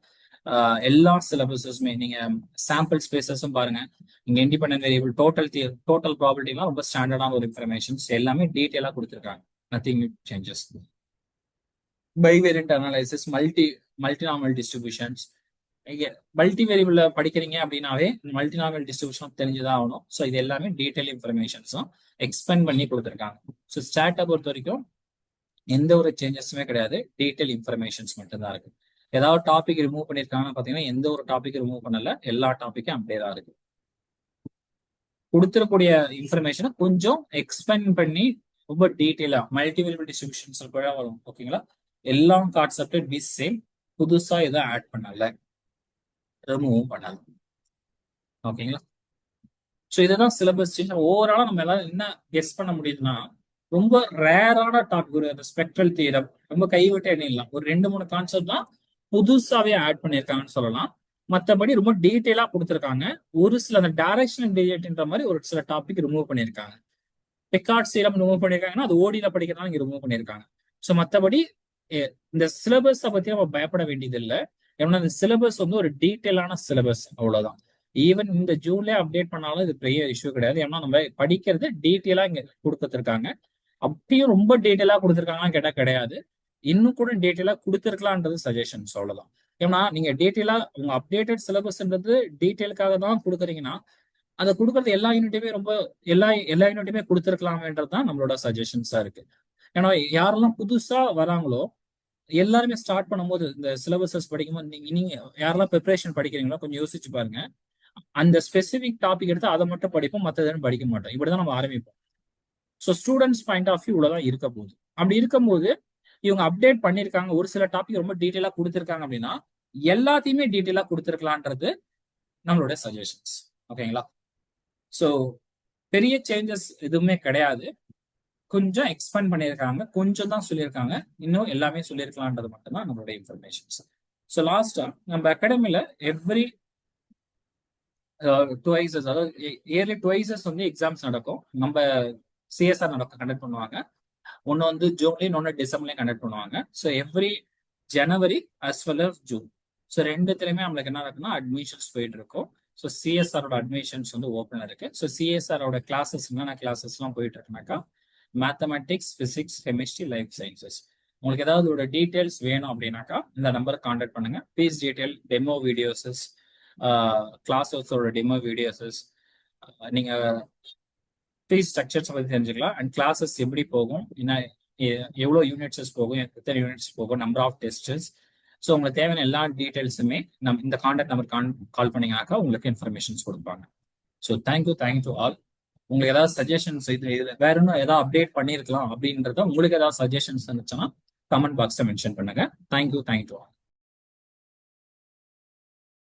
எல்லா சிலபஸஸுமே நீங்க சாம்பிள் ஸ்பேசஸும் பாருங்க. இங்க இண்டிபெண்டன்ட் வேரியபிள் டோட்டல் ப்ராபபிலிட்டிலாம் ரொம்ப ஸ்டாண்டர்டான ஒரு இன்ஃபர்மேஷன்ஸ் எல்லாமே டீட்டெயிலா கொடுத்துருக்காங்க. Nothing changes. Bivariate analysis, multinormal distributions. Multi variable படிக்கிறீங்க அப்படின்னாவே மல்டினாமல் டிஸ்ட்ரிபியூஷன் தெரிஞ்சுதான் ஆகணும். ஸோ இது எல்லாமே டீட்டெயில் இன்ஃபர்மேஷன்ஸும் எக்ஸ்பெண்ட் பண்ணி கொடுத்துருக்காங்க. ஸோ ஸ்டாட்டை பொறுத்த வரைக்கும் எந்த ஒரு சேஞ்சஸுமே கிடையாது, டீட்டெயில் இன்ஃபர்மேஷன்ஸ் மட்டும்தான் இருக்கு. ஏதாவது டாபிக் ரிமூவ் பண்ணிருக்காங்கன்னு பாத்தீங்கன்னா எந்த ஒரு டாபிக் ரிமூவ் பண்ணல, எல்லா டாபிக்கும் அப்படியே தான் இருக்கு. கொடுத்துருக்கூடிய இன்ஃபர்மேஷனை கொஞ்சம் எக்ஸ்பிளைன் பண்ணி ரொம்ப டீட்டெயிலா மல்டிவேரியபிள் டிஸ்ட்ரிபியூஷன்ஸ் கூட வரும். ஓகேங்களா? எல்லா கான்செப்ட் பி சேம், புதுசா எதுவும் ஆட் பண்ணல, ரிமூவும் பண்ணல. ஓகேங்களா? ஸோ இதுதான் சிலபஸ். ஓவராலா நம்ம எல்லாரும் என்ன கெஸ் பண்ண முடியுதுன்னா ரொம்ப ரேரான டாபிக், ஒரு ஸ்பெக்ட்ரல் தியரம் ரொம்ப கைவிட்டு எண்ணிடலாம். ஒரு 2-3 கான்செப்ட் தான் புதுசாவே ஆட் பண்ணியிருக்காங்கன்னு சொல்லலாம். மற்றபடி ரொம்ப டீட்டெயிலா கொடுத்துருக்காங்க. ஒரு சில அந்த டைரக்ஷனல் டேவியேட்ன்ற மாதிரி ஒரு சில டாபிக் ரிமூவ் பண்ணியிருக்காங்க. பிக்கார்ட் சீரம் ரிமூவ் பண்ணியிருக்காங்கன்னா அது ஓடியில படிக்கிறதா இங்க ரிமூவ் பண்ணியிருக்காங்க. ஸோ மற்றபடி இந்த சிலபஸை பத்தி நம்ம பயப்பட வேண்டியது இல்லை. ஏன்னா இந்த சிலபஸ் வந்து ஒரு டீட்டெயிலான சிலபஸ், அவ்வளவுதான். ஈவன் இந்த ஜூன்ல அப்டேட் பண்ணாலும் இது பெரிய இஷ்யூ கிடையாது. ஏன்னா நம்ம படிக்கிறது டீட்டெயிலா இங்க கொடுத்துருக்காங்க. அப்படியும் ரொம்ப டீட்டெயிலா கொடுத்துருக்காங்கன்னு கேட்டா கிடையாது. இன்னும் கூட டீட்டெயிலா கொடுத்துருக்கலான்றது சஜஷன்ஸ், அவ்வளவுதான். ஏன்னா நீங்க டீட்டெயிலா உங்க அப்டேட்டட் சிலபஸ்ன்றது டீட்டெயிலுக்காக தான் கொடுக்குறீங்கன்னா அதை கொடுக்கறது எல்லா யூனிட்டுமே ரொம்ப எல்லா யூனிட்டுமே கொடுத்துருக்கலாமேன்றது தான் நம்மளோட சஜஷன்ஸா இருக்கு. ஏன்னா யாரெல்லாம் புதுசா வராங்களோ எல்லாருமே ஸ்டார்ட் பண்ணும்போது இந்த சிலபஸஸ் படிக்கும்போது நீங்க யாரெல்லாம் ப்ரிப்பரேஷன் படிக்கிறீங்களோ கொஞ்சம் யோசிச்சு பாருங்க. அந்த ஸ்பெசிபிக் டாபிக் எடுத்து அதை மட்டும் படிப்போம், மற்றதுன்னு படிக்க மாட்டோம். இப்படிதான் நம்ம ஆரம்பிப்போம். So students point of view இவ்வளவுதான் இருக்க போகுது. அப்படி இருக்கும்போது இவங்க அப்டேட் பண்ணியிருக்காங்க, ஒரு சில டாபிக் ரொம்ப டீட்டெயிலா கொடுத்துருக்காங்க அப்படின்னா எல்லாத்தையுமே டீட்டெயிலா கொடுத்துருக்கலான்றது நம்மளோட சஜஷன்ஸ். ஓகேங்களா? ஸோ பெரிய சேஞ்சஸ் எதுவுமே கிடையாது, கொஞ்சம் எக்ஸ்பேண்ட் பண்ணியிருக்காங்க, கொஞ்சம் தான் சொல்லியிருக்காங்க, இன்னும் எல்லாமே சொல்லியிருக்கலான்றது மட்டும்தான் நம்மளோட இன்ஃபர்மேஷன்ஸ். ஸோ லாஸ்டா நம்ம அகாடமில எவ்ரி டுவைசஸ், அதாவது இயர்லி டுவைசஸ் வந்து எக்ஸாம்ஸ் நடக்கும். நம்ம சிஎஸ்ஆர் கண்டக்ட் பண்ணுவாங்க. ஒன்று வந்து ஜூன்லயும் இன்னொன்று டிசம்பர்லயும் கண்டக்ட் பண்ணுவாங்க. So every January as well as June. So ரெண்டுத்துலையுமே நம்மளுக்கு என்ன இருக்குன்னா அட்மிஷன்ஸ் போயிட்டு இருக்கும். ஸோ சிஎஸ்ஆரோட அட்மிஷன்ஸ் வந்து ஓப்பன் இருக்கு. ஸோ சிஎஸ்ஆரோட கிளாஸஸ் என்னென்ன கிளாஸஸ்லாம் போயிட்டு இருக்குனாக்கா mathematics, physics, chemistry, life sciences. உங்களுக்கு ஏதாவது ஒரு டீட்டெயில்ஸ் வேணும் அப்படின்னாக்கா இந்த நம்பரை கான்டாக்ட் பண்ணுங்க. ஃபீஸ் டீட்டெயில், டெமோ வீடியோஸஸ், கிளாஸஸோட டெமோ வீடியோஸஸ், நீங்க ஃபீஸ் ஸ்ட்ரக்சர்ஸ் பற்றி தெரிஞ்சுக்கலாம். அண்ட் கிளாஸஸ் எப்படி போகும், என்ன எவ்வளோ யூனிட்ஸஸ் போகும், எத்தனை யூனிட்ஸ் போகும், நம்பர் ஆஃப் டெஸ்டஸ். ஸோ உங்களுக்கு தேவையான எல்லா டீட்டெயில்ஸுமே நம்ம இந்த கான்டாக்ட் நம்பர் கால் பண்ணீங்கன்னாக்கா உங்களுக்கு இன்ஃபர்மேஷன்ஸ் கொடுப்பாங்க. So thank you all. உங்களுக்கு ஏதாவது சஜஷன்ஸ் இது வேற இன்னும் ஏதாவது அப்டேட் பண்ணியிருக்கலாம் அப்படின்றத உங்களுக்கு ஏதாவது சஜஷன்ஸ் இருந்துச்சுன்னா கமெண்ட் பாக்ஸ்ல மென்ஷன் பண்ணுங்க. Thank you all.